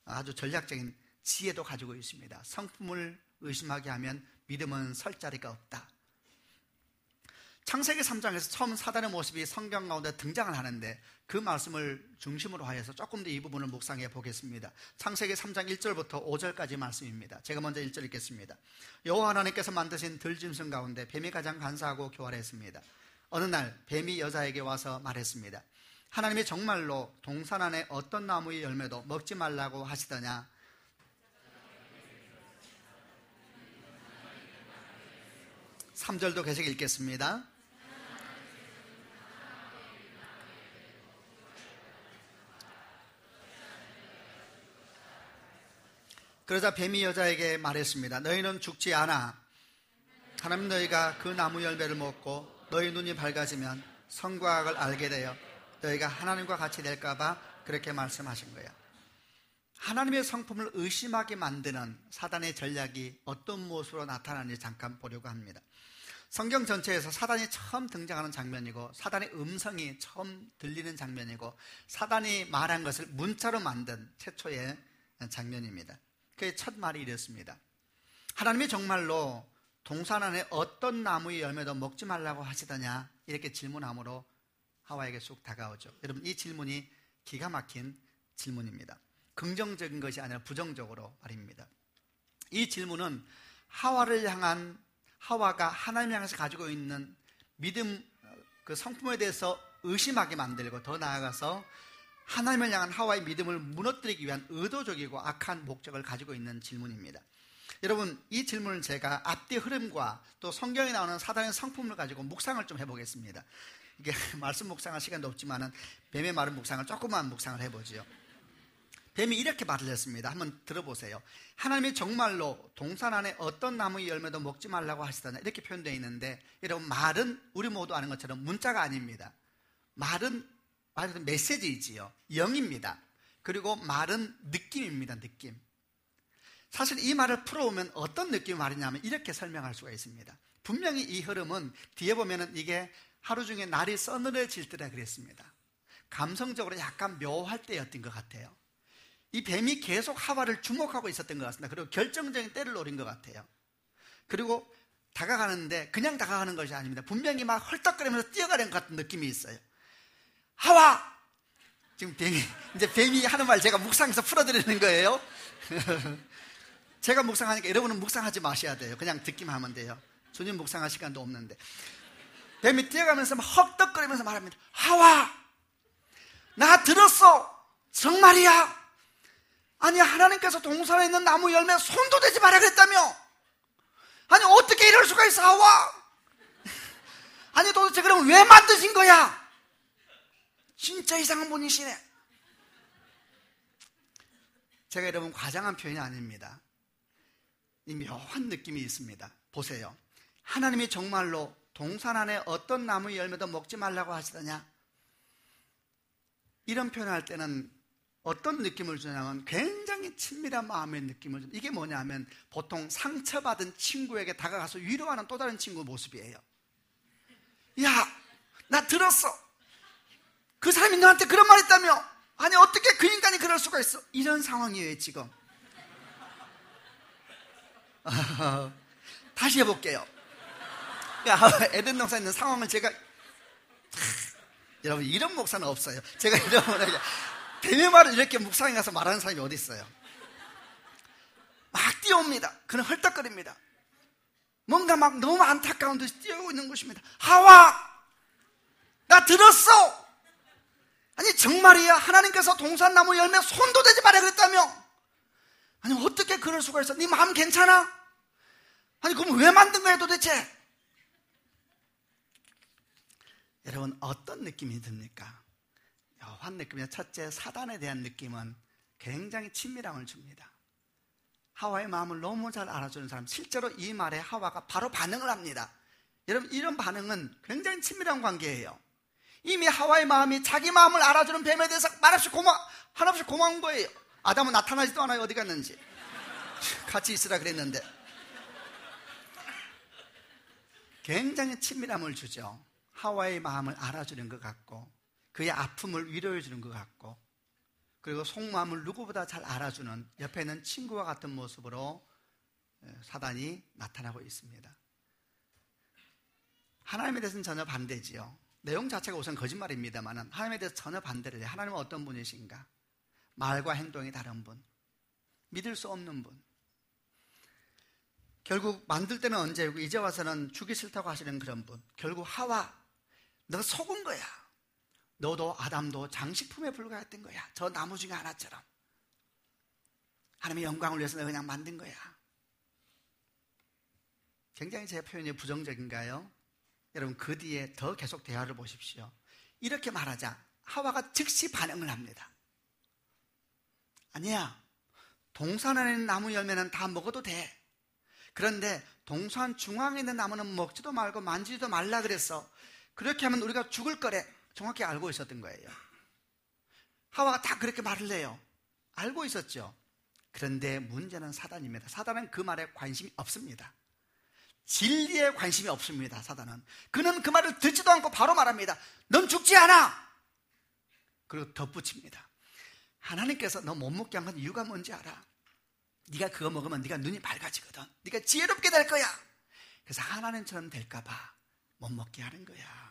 아주 전략적인 지혜도 가지고 있습니다. 성품을 의심하게 하면 믿음은 설 자리가 없다. 창세기 3장에서 처음 사단의 모습이 성경 가운데 등장을 하는데 그 말씀을 중심으로 하여서 조금 더 이 부분을 묵상해 보겠습니다. 창세기 3장 1절부터 5절까지 말씀입니다. 제가 먼저 1절 읽겠습니다. 여호와 하나님께서 만드신 들짐승 가운데 뱀이 가장 간사하고 교활했습니다. 어느 날 뱀이 여자에게 와서 말했습니다. 하나님이 정말로 동산 안에 어떤 나무의 열매도 먹지 말라고 하시더냐? 3절도 계속 읽겠습니다. 그러자 뱀이 여자에게 말했습니다. 너희는 죽지 않아. 하나님 너희가 그 나무 열매를 먹고 너희 눈이 밝아지면 선과 악을 알게 되어 너희가 하나님과 같이 될까 봐 그렇게 말씀하신 거예요. 하나님의 성품을 의심하게 만드는 사단의 전략이 어떤 모습으로 나타나는지 잠깐 보려고 합니다. 성경 전체에서 사단이 처음 등장하는 장면이고 사단의 음성이 처음 들리는 장면이고 사단이 말한 것을 문자로 만든 최초의 장면입니다. 그의 첫 말이 이랬습니다. 하나님이 정말로 동산 안에 어떤 나무의 열매도 먹지 말라고 하시더냐? 이렇게 질문함으로 하와에게 쑥 다가오죠. 여러분, 이 질문이 기가 막힌 질문입니다. 긍정적인 것이 아니라 부정적으로 말입니다. 이 질문은 하와를 향한 하와가 하나님을 향해서 가지고 있는 믿음, 그 성품에 대해서 의심하게 만들고 더 나아가서 하나님을 향한 하와의 믿음을 무너뜨리기 위한 의도적이고 악한 목적을 가지고 있는 질문입니다. 여러분, 이 질문을 제가 앞뒤 흐름과 또 성경에 나오는 사단의 성품을 가지고 묵상을 좀 해보겠습니다. 이게 말씀 묵상할 시간도 없지만은 뱀의 말은 묵상을 조금만 묵상을 해보지요. 뱀이 이렇게 말을 했습니다. 한번 들어보세요. 하나님이 정말로 동산 안에 어떤 나무의 열매도 먹지 말라고 하시더냐 이렇게 표현되어 있는데 여러분, 말은 우리 모두 아는 것처럼 문자가 아닙니다. 말은 메시지이지요. 영입니다. 그리고 말은 느낌입니다. 느낌. 사실 이 말을 풀어오면 어떤 느낌의 말이냐면 이렇게 설명할 수가 있습니다. 분명히 이 흐름은 뒤에 보면은 이게 하루 중에 날이 서늘해질 때라 그랬습니다. 감성적으로 약간 묘할 때였던 것 같아요. 이 뱀이 계속 하와를 주목하고 있었던 것 같습니다. 그리고 결정적인 때를 노린 것 같아요. 그리고 다가가는데 그냥 다가가는 것이 아닙니다. 분명히 막 헐떡거리면서 뛰어가는 것 같은 느낌이 있어요. 하와! 지금 뱀이 하는 말 제가 묵상해서 풀어드리는 거예요. 제가 묵상하니까 여러분은 묵상하지 마셔야 돼요. 그냥 듣기만 하면 돼요. 주님 묵상할 시간도 없는데. 뱀이 뛰어가면서 막 헉덕거리면서 말합니다. 하와! 나 들었어! 정말이야! 아니, 하나님께서 동산에 있는 나무 열매 손도 대지 말아 그랬다며! 아니, 어떻게 이럴 수가 있어, 하와! 아니, 도대체 그럼 왜 만드신 거야? 진짜 이상한 분이시네. 제가 여러분 과장한 표현이 아닙니다. 이 묘한 느낌이 있습니다. 보세요. 하나님이 정말로 동산 안에 어떤 나무의 열매도 먹지 말라고 하시더냐? 이런 표현을 할 때는 어떤 느낌을 주냐면 굉장히 친밀한 마음의 느낌을 줍니다. 이게 뭐냐면 보통 상처받은 친구에게 다가가서 위로하는 또 다른 친구 모습이에요. 야, 나 들었어. 그 사람이 너한테 그런 말 했다며? 아니, 어떻게 그 인간이 그럴 수가 있어? 이런 상황이에요, 지금. 다시 해볼게요. 에덴 동산에 있는 상황을 제가 여러분, 이런 목사는 없어요. 제가 여러분에게 뱀의 말을 이렇게 묵상에 가서 말하는 사람이 어디 있어요? 막 뛰어옵니다. 그는 헐떡거립니다. 뭔가 막 너무 안타까운 듯이 뛰어오고 있는 것입니다. 하와! 나 들었어! 아니, 정말이야? 하나님께서 동산나무 열매 손도 대지 말아 그랬다며? 아니, 어떻게 그럴 수가 있어? 네 마음 괜찮아? 아니, 그럼 왜 만든 거야 도대체? 여러분, 어떤 느낌이 듭니까? 묘한 느낌이야. 첫째, 사단에 대한 느낌은 굉장히 친밀함을 줍니다. 하와의 마음을 너무 잘 알아주는 사람, 실제로 이 말에 하와가 바로 반응을 합니다. 여러분, 이런 반응은 굉장히 친밀한 관계예요. 이미 하와의 마음이 자기 마음을 알아주는 뱀에 대해서 한없이 고마운 거예요. 아담은 나타나지도 않아요. 어디 갔는지. 같이 있으라 그랬는데. 굉장히 친밀함을 주죠. 하와의 마음을 알아주는 것 같고, 그의 아픔을 위로해 주는 것 같고, 그리고 속마음을 누구보다 잘 알아주는 옆에 있는 친구와 같은 모습으로 사단이 나타나고 있습니다. 하나님에 대해서는 전혀 반대지요. 내용 자체가 우선 거짓말입니다만 하나님에 대해서 전혀 반대를 해요. 하나님은 어떤 분이신가? 말과 행동이 다른 분, 믿을 수 없는 분. 결국 만들 때는 언제고 이제 와서는 주기 싫다고 하시는 그런 분. 결국 하와, 너 속은 거야. 너도 아담도 장식품에 불과했던 거야. 저 나무 중에 하나처럼. 하나님의 영광을 위해서 내가 그냥 만든 거야. 굉장히 제 표현이 부정적인가요? 여러분, 그 뒤에 더 계속 대화를 보십시오. 이렇게 말하자 하와가 즉시 반응을 합니다. 아니야, 동산 안에 있는 나무 열매는 다 먹어도 돼. 그런데 동산 중앙에 있는 나무는 먹지도 말고 만지지도 말라 그랬어. 그렇게 하면 우리가 죽을 거래. 정확히 알고 있었던 거예요. 하와가 다 그렇게 말을 해요. 알고 있었죠. 그런데 문제는 사단입니다. 사단은 그 말에 관심이 없습니다. 진리에 관심이 없습니다. 사단은. 그는 그 말을 듣지도 않고 바로 말합니다. 넌 죽지 않아. 그리고 덧붙입니다. 하나님께서 너 못 먹게 한 건 이유가 뭔지 알아? 네가 그거 먹으면 네가 눈이 밝아지거든. 네가 지혜롭게 될 거야. 그래서 하나님처럼 될까 봐 못 먹게 하는 거야.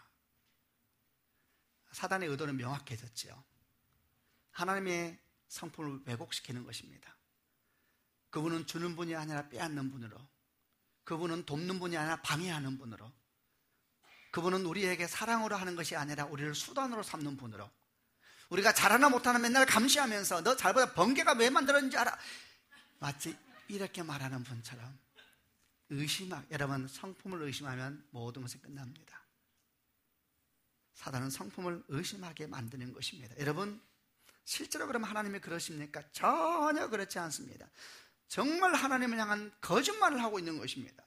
사단의 의도는 명확해졌죠. 하나님의 성품을 왜곡시키는 것입니다. 그분은 주는 분이 아니라 빼앗는 분으로, 그분은 돕는 분이 아니라 방해하는 분으로, 그분은 우리에게 사랑으로 하는 것이 아니라 우리를 수단으로 삼는 분으로, 우리가 잘하나 못하나 맨날 감시하면서 너 잘보다 번개가 왜 만들었는지 알아? 마치 이렇게 말하는 분처럼 여러분, 성품을 의심하면 모든 것이 끝납니다. 사단은 성품을 의심하게 만드는 것입니다. 여러분, 실제로 그러면 하나님이 그러십니까? 전혀 그렇지 않습니다. 정말 하나님을 향한 거짓말을 하고 있는 것입니다.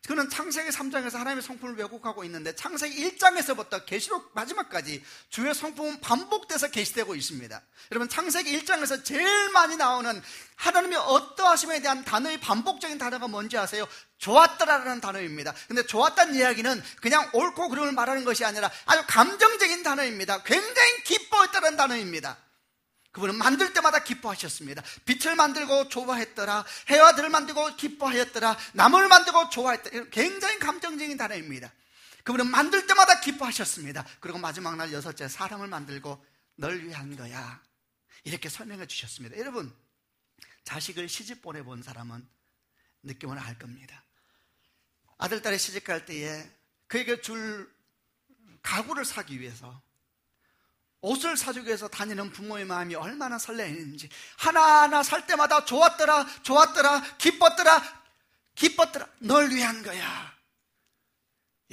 그는 창세기 3장에서 하나님의 성품을 왜곡하고 있는데 창세기 1장에서부터 계시록 마지막까지 주의 성품은 반복돼서 계시되고 있습니다. 여러분, 창세기 1장에서 제일 많이 나오는 하나님의 어떠하심에 대한 단어의 반복적인 단어가 뭔지 아세요? 좋았더라라는 단어입니다. 근데 좋았다는 이야기는 그냥 옳고 그름을 말하는 것이 아니라 아주 감정적인 단어입니다. 굉장히 기뻐했다는 단어입니다. 그분은 만들 때마다 기뻐하셨습니다. 빛을 만들고 좋아했더라, 해와 달을 만들고 기뻐하였더라, 나무를 만들고 좋아했더라. 굉장히 감정적인 단어입니다. 그분은 만들 때마다 기뻐하셨습니다. 그리고 마지막 날 6째 사람을 만들고 널 위한 거야, 이렇게 설명해 주셨습니다. 여러분, 자식을 시집 보내본 사람은 느낌을 알 겁니다. 아들, 딸이 시집 갈 때에 그에게 줄 가구를 사기 위해서, 옷을 사주기 위해서 다니는 부모의 마음이 얼마나 설레는지, 하나하나 살 때마다 좋았더라, 좋았더라, 기뻤더라, 기뻤더라, 널 위한 거야.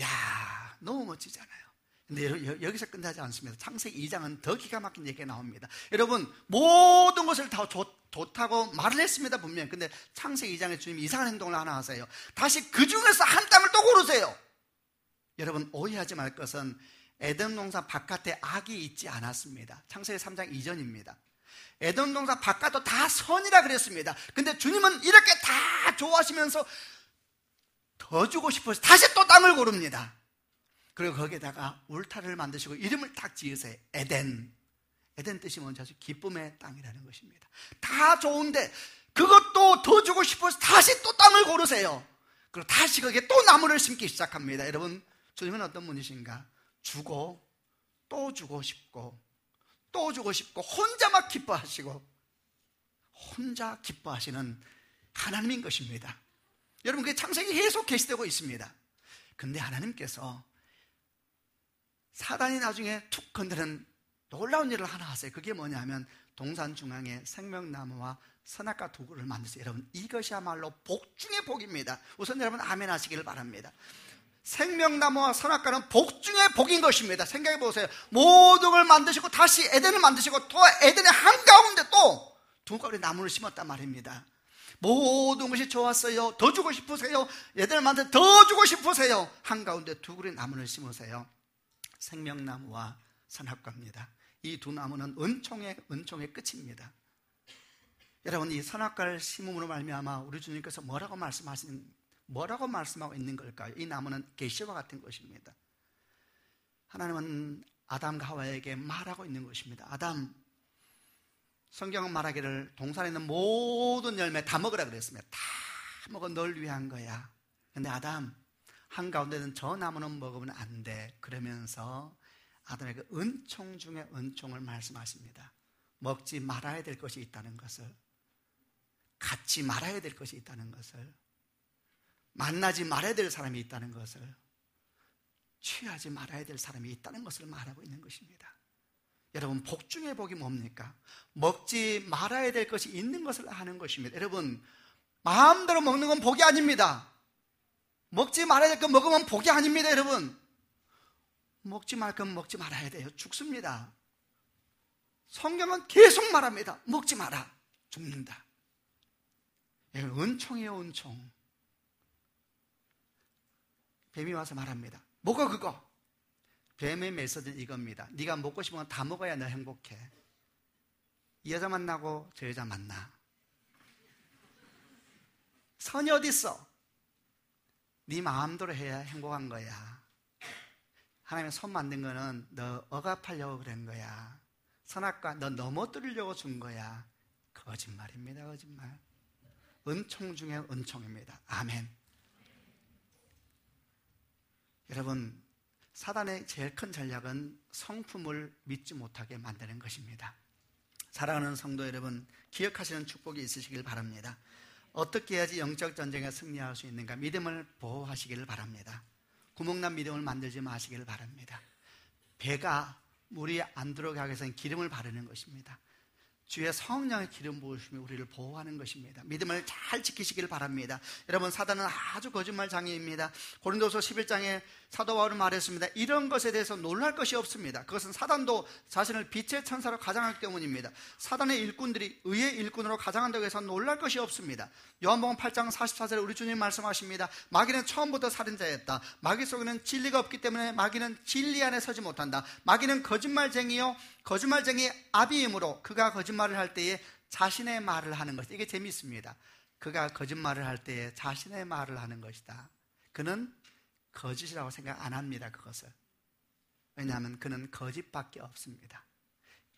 야, 너무 멋지잖아요. 근데 여기서 끝나지 않습니다. 창세기 2장은 더 기가 막힌 얘기가 나옵니다. 여러분, 모든 것을 다 좋다고 말을 했습니다, 분명히. 근데 창세기 2장에 주님이 이상한 행동을 하나 하세요. 다시 그 중에서 한 땅을 또 고르세요. 여러분, 오해하지 말 것은 에덴 동산 바깥에 악이 있지 않았습니다. 창세기 3장 이전입니다. 에덴 동산 바깥도 다 선이라 그랬습니다. 근데 주님은 이렇게 다 좋아하시면서 더 주고 싶어서 다시 또 땅을 고릅니다. 그리고 거기에다가 울타리를 만드시고 이름을 딱 지으세요. 에덴. 에덴 뜻이 뭔지 아세요? 기쁨의 땅이라는 것입니다. 다 좋은데 그것도 더 주고 싶어서 다시 또 땅을 고르세요. 그리고 다시 거기에 또 나무를 심기 시작합니다. 여러분, 주님은 어떤 분이신가? 주고 또 주고 싶고 또 주고 싶고 혼자 막 기뻐하시고 혼자 기뻐하시는 하나님인 것입니다. 여러분, 그게 창세기 계속 계시되고 있습니다. 근데 하나님께서 사단이 나중에 툭 건드는 놀라운 일을 하나 하세요. 그게 뭐냐면 동산 중앙에 생명나무와 선악과 도구를 만드세요. 여러분, 이것이야말로 복 중의 복입니다. 우선 여러분 아멘 하시기를 바랍니다. 생명나무와 선악과는 복 중의 복인 것입니다. 생각해 보세요. 모든 걸 만드시고 다시 에덴을 만드시고 또 에덴의 한가운데 또 두 가지 나무를 심었단 말입니다. 모든 것이 좋았어요. 더 주고 싶으세요. 에덴을 만들 더 주고 싶으세요. 한가운데 두 그루 나무를 심으세요. 생명나무와 선악과입니다. 이 두 나무는 은총의 끝입니다. 여러분, 이 선악과를 심음으로 말미암아 우리 주님께서 뭐라고 말씀하고 있는 걸까요? 이 나무는 계시와 같은 것입니다. 하나님은 아담과 하와에게 말하고 있는 것입니다. 아담, 성경은 말하기를 동산에 있는 모든 열매 다 먹으라 그랬습니다. 다 먹어 널 위한 거야. 근데 아담, 한가운데는 저 나무는 먹으면 안 돼. 그러면서 아담에게 은총 중에 은총을 말씀하십니다. 먹지 말아야 될 것이 있다는 것을, 갖지 말아야 될 것이 있다는 것을, 만나지 말아야 될 사람이 있다는 것을, 취하지 말아야 될 사람이 있다는 것을 말하고 있는 것입니다. 여러분, 복 중에 복이 뭡니까? 먹지 말아야 될 것이 있는 것을 아는 것입니다. 여러분, 마음대로 먹는 건 복이 아닙니다. 먹지 말아야 될 거 먹으면 복이 아닙니다. 여러분, 먹지 말 건 먹지 말아야 돼요. 죽습니다. 성경은 계속 말합니다. 먹지 마라, 죽는다. 은총이에요, 은총. 뱀이 와서 말합니다. 먹어 그거. 뱀의 메시지는 이겁니다. 네가 먹고 싶은 건 다 먹어야 너 행복해. 이 여자 만나고 저 여자 만나. 선이 어디 있어? 네 마음대로 해야 행복한 거야. 하나님의 손 만든 거는 너 억압하려고 그런 거야. 선악과 너 넘어뜨리려고 준 거야. 거짓말입니다. 거짓말. 은총 중에 은총입니다. 아멘. 여러분, 사단의 제일 큰 전략은 성품을 믿지 못하게 만드는 것입니다. 사랑하는 성도 여러분, 기억하시는 축복이 있으시길 바랍니다. 어떻게 해야지 영적 전쟁에 승리할 수 있는가? 믿음을 보호하시기를 바랍니다. 구멍난 믿음을 만들지 마시기를 바랍니다. 배가 물이 안 들어가게 해서는 기름을 바르는 것입니다. 주의 성령의 기름 부으심이 우리를 보호하는 것입니다. 믿음을 잘 지키시길 바랍니다. 여러분, 사단은 아주 거짓말장애입니다. 고린도서 11장에 사도 바울은 말했습니다. 이런 것에 대해서 놀랄 것이 없습니다. 그것은 사단도 자신을 빛의 천사로 가장하기 때문입니다. 사단의 일꾼들이 의의 일꾼으로 가장한다고 해서 놀랄 것이 없습니다. 요한복음 8장 44절에 우리 주님 말씀하십니다. 마귀는 처음부터 살인자였다. 마귀 속에는 진리가 없기 때문에 마귀는 진리 안에 서지 못한다. 마귀는 거짓말쟁이요 거짓말쟁이 아비이므로 그가 거짓말을 할 때에 자신의 말을 하는 것이다. 이게 재미있습니다. 그가 거짓말을 할 때에 자신의 말을 하는 것이다. 그는 거짓이라고 생각 안 합니다. 그것을. 왜냐하면 그는 거짓밖에 없습니다.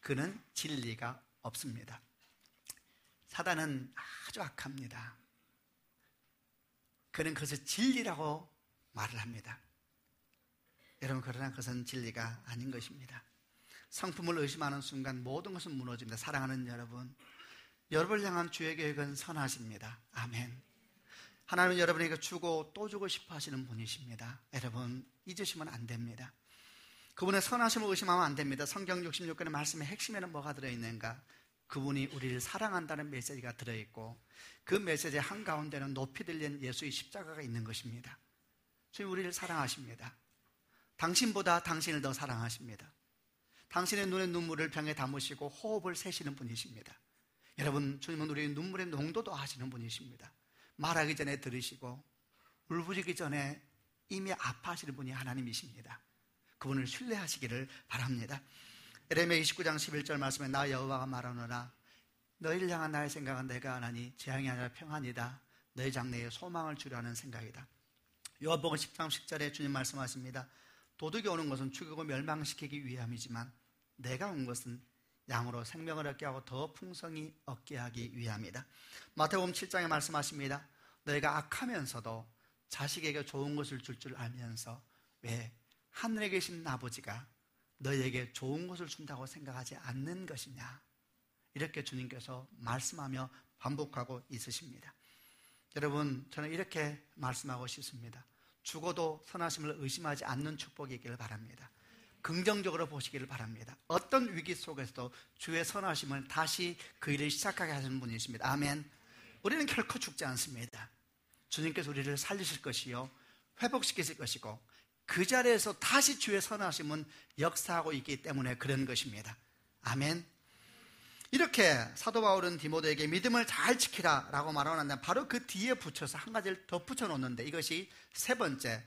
그는 진리가 없습니다. 사단은 아주 악합니다. 그는 그것을 진리라고 말을 합니다. 여러분, 그러나 그것은 진리가 아닌 것입니다. 성품을 의심하는 순간 모든 것은 무너집니다. 사랑하는 여러분, 여러분을 향한 주의 계획은 선하십니다. 아멘. 하나님은 여러분에게 주고 또 주고 싶어 하시는 분이십니다. 여러분, 잊으시면 안 됩니다. 그분의 선하심을 의심하면 안 됩니다. 성경 66권의 말씀의 핵심에는 뭐가 들어있는가? 그분이 우리를 사랑한다는 메시지가 들어있고, 그 메시지의 한가운데는 높이 들린 예수의 십자가가 있는 것입니다. 주님, 우리를 사랑하십니다. 당신보다 당신을 더 사랑하십니다. 당신의 눈에 눈물을 병에 담으시고 호흡을 세시는 분이십니다. 여러분, 주님은 우리의 눈물의 농도도 아시는 분이십니다. 말하기 전에 들으시고 울부짖기 전에 이미 아파하시는 분이 하나님이십니다. 그분을 신뢰하시기를 바랍니다. 에레미야 29장 11절 말씀에 나 여호와가 말하노라 너희를 향한 나의 생각은 내가 아나니 재앙이 아니라 평안이다. 너희 장래에 소망을 주려 하는 생각이다. 요한복음 10장 10절에 주님 말씀하십니다. 도둑이 오는 것은 죽이고 멸망시키기 위함이지만 내가 온 것은 양으로 생명을 얻게 하고 더 풍성히 얻게 하기 위함이다. 마태복음 7장에 말씀하십니다. 너희가 악하면서도 자식에게 좋은 것을 줄 줄 알면서 왜 하늘에 계신 아버지가 너희에게 좋은 것을 준다고 생각하지 않는 것이냐. 이렇게 주님께서 말씀하며 반복하고 있으십니다. 여러분, 저는 이렇게 말씀하고 싶습니다. 죽어도 선하심을 의심하지 않는 축복이 있기를 바랍니다. 긍정적으로 보시기를 바랍니다. 어떤 위기 속에서도 주의 선하심을 다시 그 일을 시작하게 하시는 분이십니다. 아멘. 우리는 결코 죽지 않습니다. 주님께서 우리를 살리실 것이요 회복시키실 것이고 그 자리에서 다시 주의 선하심은 역사하고 있기 때문에 그런 것입니다. 아멘. 이렇게 사도 바울은 디모데에게 믿음을 잘 지키라 라고 말하는데 바로 그 뒤에 붙여서 한 가지를 더 붙여놓는데 이것이 세 번째,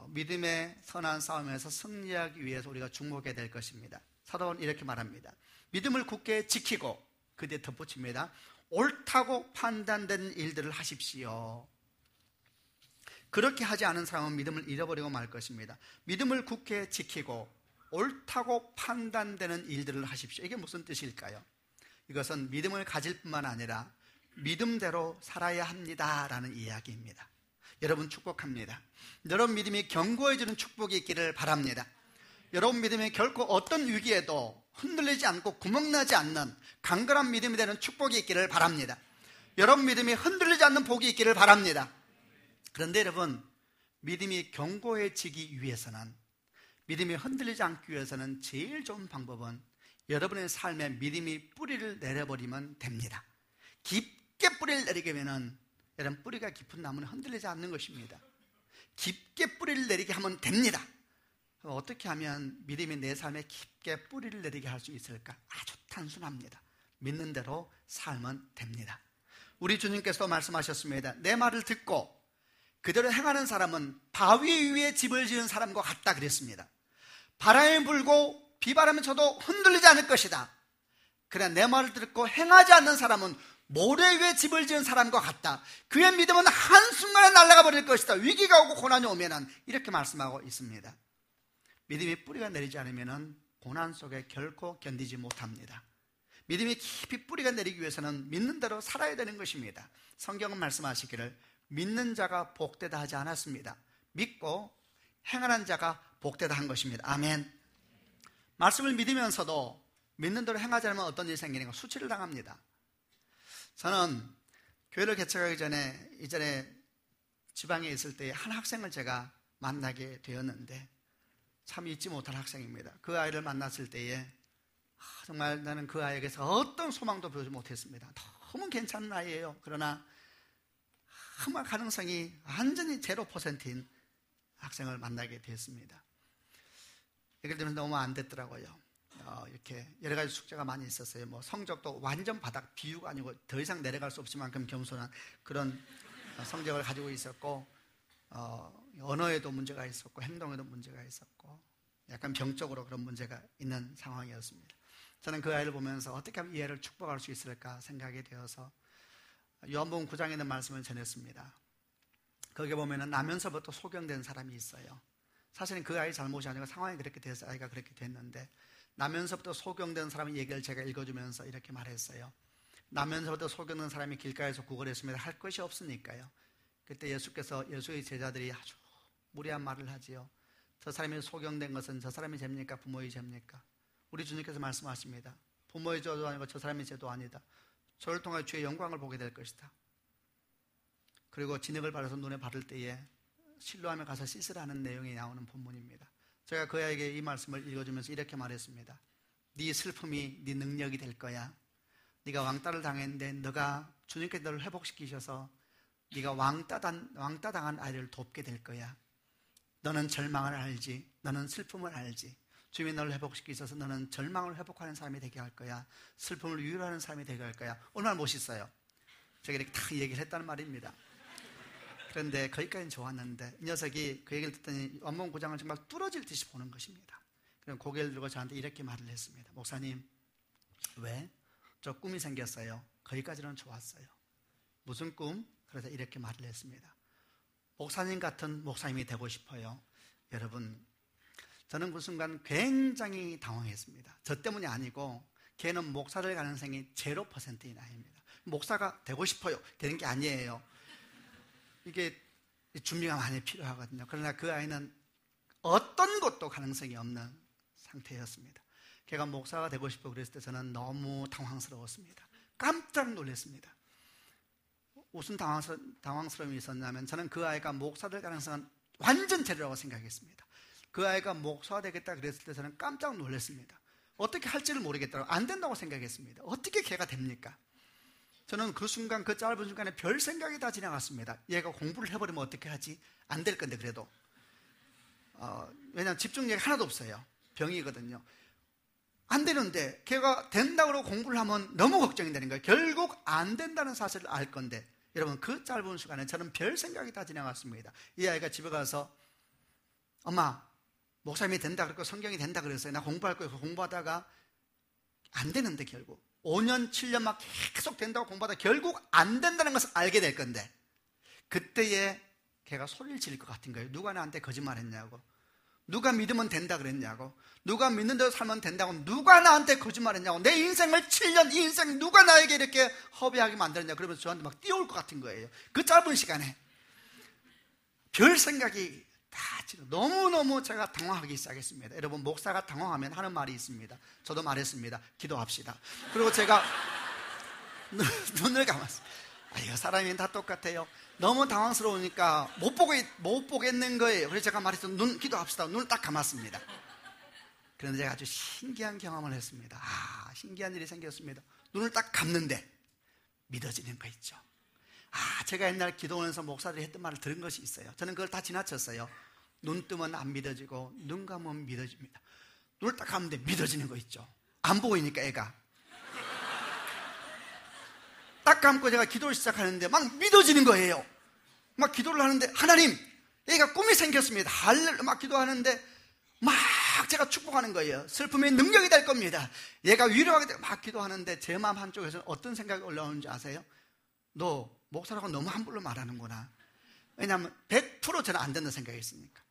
믿음의 선한 싸움에서 승리하기 위해서 우리가 주목해야 될 것입니다. 사도 바울은 이렇게 말합니다. 믿음을 굳게 지키고 그 뒤에 덧붙입니다. 옳다고 판단된 일들을 하십시오. 그렇게 하지 않은 사람은 믿음을 잃어버리고 말 것입니다. 믿음을 굳게 지키고 옳다고 판단되는 일들을 하십시오. 이게 무슨 뜻일까요? 이것은 믿음을 가질 뿐만 아니라 믿음대로 살아야 합니다라는 이야기입니다. 여러분 축복합니다. 여러분 믿음이 견고해지는 축복이 있기를 바랍니다. 여러분 믿음이 결코 어떤 위기에도 흔들리지 않고 구멍나지 않는 강건한 믿음이 되는 축복이 있기를 바랍니다. 여러분 믿음이 흔들리지 않는 복이 있기를 바랍니다. 그런데 여러분, 믿음이 견고해지기 위해서는, 믿음이 흔들리지 않기 위해서는 제일 좋은 방법은 여러분의 삶에 믿음이 뿌리를 내려버리면 됩니다. 깊게 뿌리를 내리게면은 여러분, 뿌리가 깊은 나무는 흔들리지 않는 것입니다. 깊게 뿌리를 내리게 하면 됩니다. 어떻게 하면 믿음이 내 삶에 깊게 뿌리를 내리게 할 수 있을까? 아주 단순합니다. 믿는 대로 살면 됩니다. 우리 주님께서도 말씀하셨습니다. 내 말을 듣고 그대로 행하는 사람은 바위 위에 집을 지은 사람과 같다 그랬습니다. 바람이 불고 비바람이 쳐도 흔들리지 않을 것이다. 그러나 내 말을 듣고 행하지 않는 사람은 모래 위에 집을 지은 사람과 같다. 그의 믿음은 한순간에 날아가 버릴 것이다. 위기가 오고 고난이 오면은, 이렇게 말씀하고 있습니다. 믿음이 뿌리가 내리지 않으면 고난 속에 결코 견디지 못합니다. 믿음이 깊이 뿌리가 내리기 위해서는 믿는 대로 살아야 되는 것입니다. 성경은 말씀하시기를 믿는 자가 복되다 하지 않았습니다. 믿고 행하는 자가 복되다 한 것입니다. 아멘. 말씀을 믿으면서도 믿는 대로 행하지 않으면 어떤 일이 생기는가? 수치를 당합니다. 저는 교회를 개척하기 전에, 이전에 지방에 있을 때 한 학생을 제가 만나게 되었는데 참 잊지 못할 학생입니다. 그 아이를 만났을 때에 정말 나는 그 아이에게서 어떤 소망도 보지 못했습니다. 너무 괜찮은 아이예요. 그러나 정말 가능성이 완전히 0%인 학생을 만나게 됐습니다. 얘기를 들으면서 너무 안 됐더라고요. 이렇게 여러 가지 숙제가 많이 있었어요. 뭐 성적도 완전 바닥, 비유가 아니고 더 이상 내려갈 수 없을 만큼 겸손한 그런 성적을 가지고 있었고, 언어에도 문제가 있었고 행동에도 문제가 있었고 약간 병적으로 그런 문제가 있는 상황이었습니다. 저는 그 아이를 보면서 어떻게 하면 이 아이를 축복할 수 있을까 생각이 되어서 요한복음 9장에 있는 말씀을 전했습니다. 거기에 보면은 나면서부터 소경된 사람이 있어요. 사실은 그 아이 잘못이 아니고 상황이 그렇게 돼서 아이가 그렇게 됐는데, 나면서부터 소경된 사람의 얘기를 제가 읽어주면서 이렇게 말했어요. 나면서부터 소경된 사람이 길가에서 구걸했습니다. 할 것이 없으니까요. 그때 예수의 제자들이 아주 무례한 말을 하지요. 저 사람이 소경된 것은 저 사람이 죄입니까? 부모의 죄입니까? 우리 주님께서 말씀하십니다. 부모의 죄도 아니고 저 사람의 죄도 아니다. 저를 통해 주의 영광을 보게 될 것이다. 그리고 진흙을 발라서 눈에 바를 때에 실로하며 가서 씻으라는 내용이 나오는 본문입니다. 제가 그 아이에게 이 말씀을 읽어주면서 이렇게 말했습니다. 네 슬픔이 네 능력이 될 거야. 네가 왕따를 당했는데 너가 주님께서 너를 회복시키셔서 네가 왕따 당한 아이를 돕게 될 거야. 너는 절망을 알지, 너는 슬픔을 알지. 주님이 너를 회복시키셔서 너는 절망을 회복하는 사람이 되게 할 거야. 슬픔을 유일하는 사람이 되게 할 거야. 얼마나 멋있어요. 제가 이렇게 다 얘기를 했다는 말입니다. 그런데 거기까지는 좋았는데 이 녀석이 그 얘기를 듣더니 요한복음 9장을 정말 뚫어질 듯이 보는 것입니다. 그럼 고개를 들고 저한테 이렇게 말을 했습니다. 목사님, 왜? 저 꿈이 생겼어요. 거기까지는 좋았어요. 무슨 꿈? 그래서 이렇게 말을 했습니다. 목사님 같은 목사님이 되고 싶어요. 여러분, 저는 그 순간 굉장히 당황했습니다. 저 때문이 아니고 걔는 목사될 가능성이 0%인 아이입니다. 목사가 되고 싶어요. 되는 게 아니에요. 이게 준비가 많이 필요하거든요. 그러나 그 아이는 어떤 것도 가능성이 없는 상태였습니다. 걔가 목사가 되고 싶어 그랬을 때 저는 너무 당황스러웠습니다. 깜짝 놀랐습니다. 무슨 당황스러움이 있었냐면 저는 그 아이가 목사 될 가능성은 완전 제로라고 생각했습니다. 그 아이가 목사가 되겠다 그랬을 때 저는 깜짝 놀랐습니다. 어떻게 할지를 모르겠더라고요. 안 된다고 생각했습니다. 어떻게 걔가 됩니까? 저는 그 순간, 그 짧은 순간에 별 생각이 다 지나갔습니다. 얘가 공부를 해버리면 어떻게 하지? 안 될 건데 그래도 왜냐하면 집중력이 하나도 없어요. 병이거든요. 안 되는데 걔가 된다고 공부를 하면 너무 걱정이 되는 거예요. 결국 안 된다는 사실을 알 건데, 여러분 그 짧은 시간에 저는 별 생각이 다 지나갔습니다. 이 아이가 집에 가서 엄마, 목사님이 된다 그랬고 성경이 된다 그랬어요. 나 공부할 거예요. 공부하다가 안 되는데 결국 5년 7년 막 계속 된다고 공부하다 결국 안 된다는 것을 알게 될 건데, 그때에 걔가 소리를 지를 것 같은 거예요. 누가 나한테 거짓말했냐고, 누가 믿으면 된다 그랬냐고. 누가 믿는 대로 살면 된다고. 누가 나한테 거짓말했냐고. 내 인생을 7년, 이 인생 누가 나에게 이렇게 허비하게 만들었냐. 그러면서 저한테 막 뛰어올 것 같은 거예요. 그 짧은 시간에 별 생각이 다 지금 너무너무 제가 당황하기 시작했습니다. 여러분, 목사가 당황하면 하는 말이 있습니다. 저도 말했습니다. 기도합시다. 그리고 제가 눈을 감았어요. 이 사람이 다 똑같아요. 너무 당황스러우니까 못 보겠는 거예요. 그래서 제가 말했어요. 기도합시다. 눈을 딱 감았습니다. 그런데 제가 아주 신기한 경험을 했습니다. 신기한 일이 생겼습니다. 눈을 딱 감는데 믿어지는 거 있죠. 제가 옛날 기도원에서 목사들이 했던 말을 들은 것이 있어요. 저는 그걸 다 지나쳤어요. 눈 뜨면 안 믿어지고 눈 감으면 믿어집니다. 눈을 딱 감는데 믿어지는 거 있죠. 안 보이니까 애가. 딱 감고 제가 기도를 시작하는데 막 믿어지는 거예요. 막 기도를 하는데 하나님, 애가 꿈이 생겼습니다. 할렐루야 막 기도하는데 막 제가 축복하는 거예요. 슬픔의 능력이 될 겁니다. 얘가 위로하게 되고 막 기도하는데 제 마음 한쪽에서는 어떤 생각이 올라오는지 아세요? 너 목사라고 너무 함부로 말하는구나. 왜냐하면 100% 저는 안 된다는 생각이 있으니까.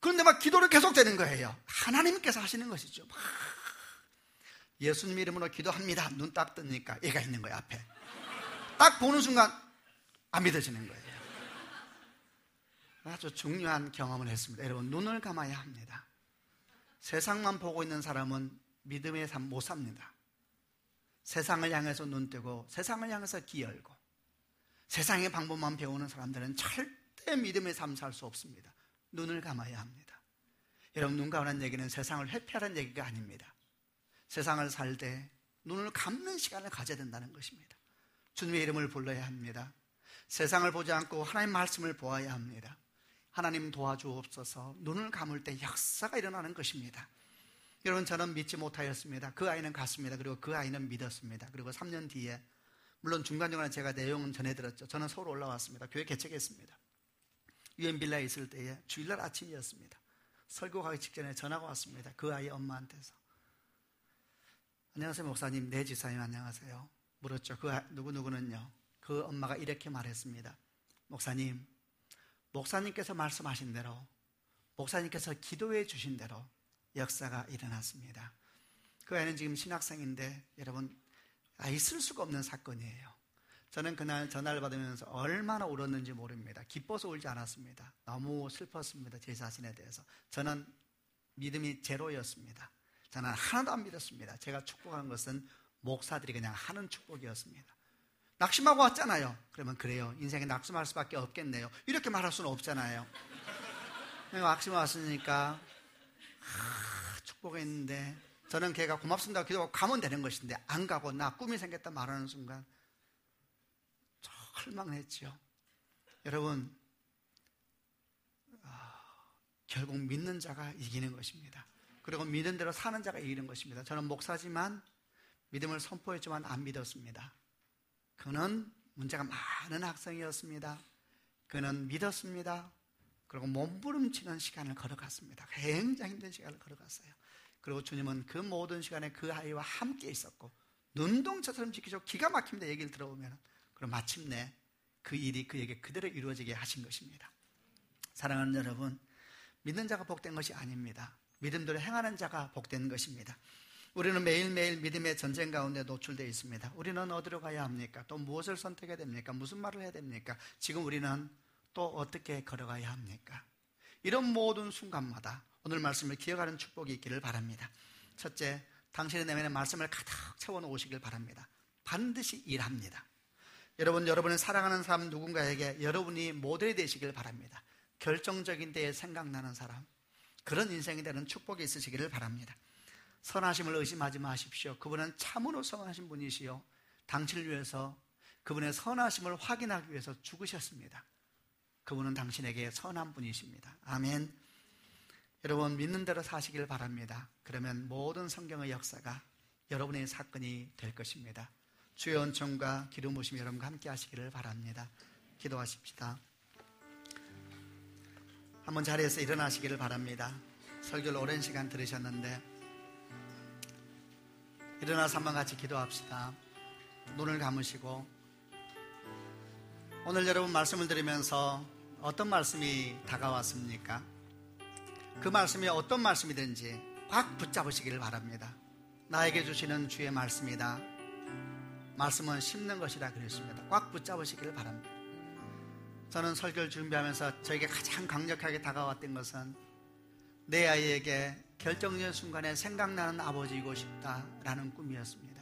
그런데 막 기도를 계속 되는 거예요. 하나님께서 하시는 것이죠. 막 예수님 이름으로 기도합니다. 눈 딱 뜨니까 얘가 있는 거예요. 앞에 딱 보는 순간 안 믿어지는 거예요. 아주 중요한 경험을 했습니다. 여러분, 눈을 감아야 합니다. 세상만 보고 있는 사람은 믿음의 삶 못 삽니다. 세상을 향해서 눈 뜨고 세상을 향해서 귀 열고 세상의 방법만 배우는 사람들은 절대 믿음의 삶 살 수 없습니다. 눈을 감아야 합니다. 여러분, 눈 감으라는 얘기는 세상을 회피하라는 얘기가 아닙니다. 세상을 살 때 눈을 감는 시간을 가져야 된다는 것입니다. 주님의 이름을 불러야 합니다. 세상을 보지 않고 하나님 말씀을 보아야 합니다. 하나님 도와주옵소서. 눈을 감을 때 역사가 일어나는 것입니다. 여러분, 저는 믿지 못하였습니다. 그 아이는 갔습니다. 그리고 그 아이는 믿었습니다. 그리고 3년 뒤에, 물론 중간중간에 제가 내용은 전해드렸죠. 저는 서울 올라왔습니다. 교회 개척했습니다. 유엔빌라에 있을 때에 주일날 아침이었습니다. 설교 가기 직전에 전화가 왔습니다. 그 아이 엄마한테서. 안녕하세요 목사님. 네 지사님 안녕하세요. 물었죠. 누구는요. 그 엄마가 이렇게 말했습니다. 목사님, 목사님께서 말씀하신 대로, 목사님께서 기도해 주신 대로 역사가 일어났습니다. 그 아이는 지금 신학생인데 여러분, 있을 수가 없는 사건이에요. 저는 그날 전화를 받으면서 얼마나 울었는지 모릅니다. 기뻐서 울지 않았습니다. 너무 슬펐습니다. 제 자신에 대해서. 저는 믿음이 제로였습니다. 저는 하나도 안 믿었습니다. 제가 축복한 것은 목사들이 그냥 하는 축복이었습니다. 낙심하고 왔잖아요. 그러면 그래요. 인생에 낙심할 수밖에 없겠네요. 이렇게 말할 수는 없잖아요. 낙심 왔으니까 축복했는데 저는 걔가 고맙습니다 기도하고 가면 되는 것인데 안 가고 나 꿈이 생겼다 말하는 순간 실망했죠. 여러분, 결국 믿는 자가 이기는 것입니다. 그리고 믿는 대로 사는 자가 이기는 것입니다. 저는 목사지만 믿음을 선포했지만 안 믿었습니다. 그는 문제가 많은 학생이었습니다. 그는 믿었습니다. 그리고 몸부림치는 시간을 걸어갔습니다. 굉장히 힘든 시간을 걸어갔어요. 그리고 주님은 그 모든 시간에 그 아이와 함께 있었고 눈동자처럼 지키시고 기가 막힙니다. 얘기를 들어보면. 그럼 마침내 그 일이 그에게 그대로 이루어지게 하신 것입니다. 사랑하는 여러분, 믿는 자가 복된 것이 아닙니다. 믿음대로 행하는 자가 복된 것입니다. 우리는 매일매일 믿음의 전쟁 가운데 노출되어 있습니다. 우리는 어디로 가야 합니까? 또 무엇을 선택해야 됩니까? 무슨 말을 해야 됩니까? 지금 우리는 또 어떻게 걸어가야 합니까? 이런 모든 순간마다 오늘 말씀을 기억하는 축복이 있기를 바랍니다. 첫째, 당신의 내면에 말씀을 가득 채워놓으시길 바랍니다. 반드시 일합니다. 여러분의 사랑하는 사람 누군가에게 여러분이 모델이 되시길 바랍니다. 결정적인 때에 생각나는 사람, 그런 인생이 되는 축복이 있으시기를 바랍니다. 선하심을 의심하지 마십시오. 그분은 참으로 선하신 분이시요 당신을 위해서 그분의 선하심을 확인하기 위해서 죽으셨습니다. 그분은 당신에게 선한 분이십니다. 아멘. 여러분, 믿는 대로 사시길 바랍니다. 그러면 모든 성경의 역사가 여러분의 사건이 될 것입니다. 주의 은총과 기름 부으심이 여러분과 함께 하시기를 바랍니다. 기도하십시다. 한번 자리에서 일어나시기를 바랍니다. 설교를 오랜 시간 들으셨는데 일어나서 한번 같이 기도합시다. 눈을 감으시고 오늘 여러분 말씀을 들으면서 어떤 말씀이 다가왔습니까? 그 말씀이 어떤 말씀이든지 꽉 붙잡으시기를 바랍니다. 나에게 주시는 주의 말씀이다. 말씀은 심는 것이라 그랬습니다. 꽉 붙잡으시기를 바랍니다. 저는 설교를 준비하면서 저에게 가장 강력하게 다가왔던 것은 내 아이에게 결정적인 순간에 생각나는 아버지이고 싶다라는 꿈이었습니다.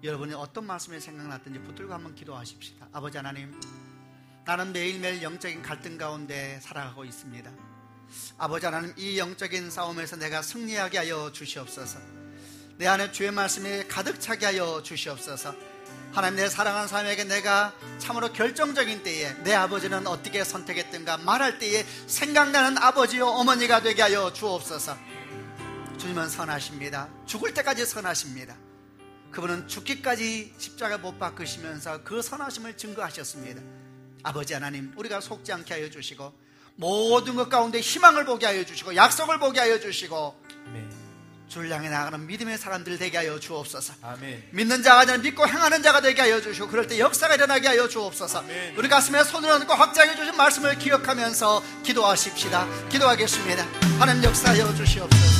여러분이 어떤 말씀이 생각났든지 붙들고 한번 기도하십시다. 아버지 하나님, 나는 매일매일 영적인 갈등 가운데 살아가고 있습니다. 아버지 하나님, 이 영적인 싸움에서 내가 승리하게 하여 주시옵소서. 내 안에 주의 말씀이 가득 차게 하여 주시옵소서. 하나님, 내 사랑하는 사람에게 내가 참으로 결정적인 때에 내 아버지는 어떻게 선택했던가 말할 때에 생각나는 아버지요 어머니가 되게 하여 주옵소서. 주님은 선하십니다. 죽을 때까지 선하십니다. 그분은 죽기까지 십자가 못 박으시면서 그 선하심을 증거하셨습니다. 아버지 하나님, 우리가 속지 않게 하여 주시고 모든 것 가운데 희망을 보게 하여 주시고 약속을 보게 하여 주시고 주를 향해 나아가는 믿음의 사람들 되게 하여 주옵소서. 아멘. 믿는 자가 아니라 믿고 행하는 자가 되게 하여 주시고 그럴 때 역사가 일어나게 하여 주옵소서. 아멘. 우리 가슴에 손을 얹고 확장해 주신 말씀을 기억하면서 기도하십시다. 기도하겠습니다. 하나님 역사하여 주시옵소서.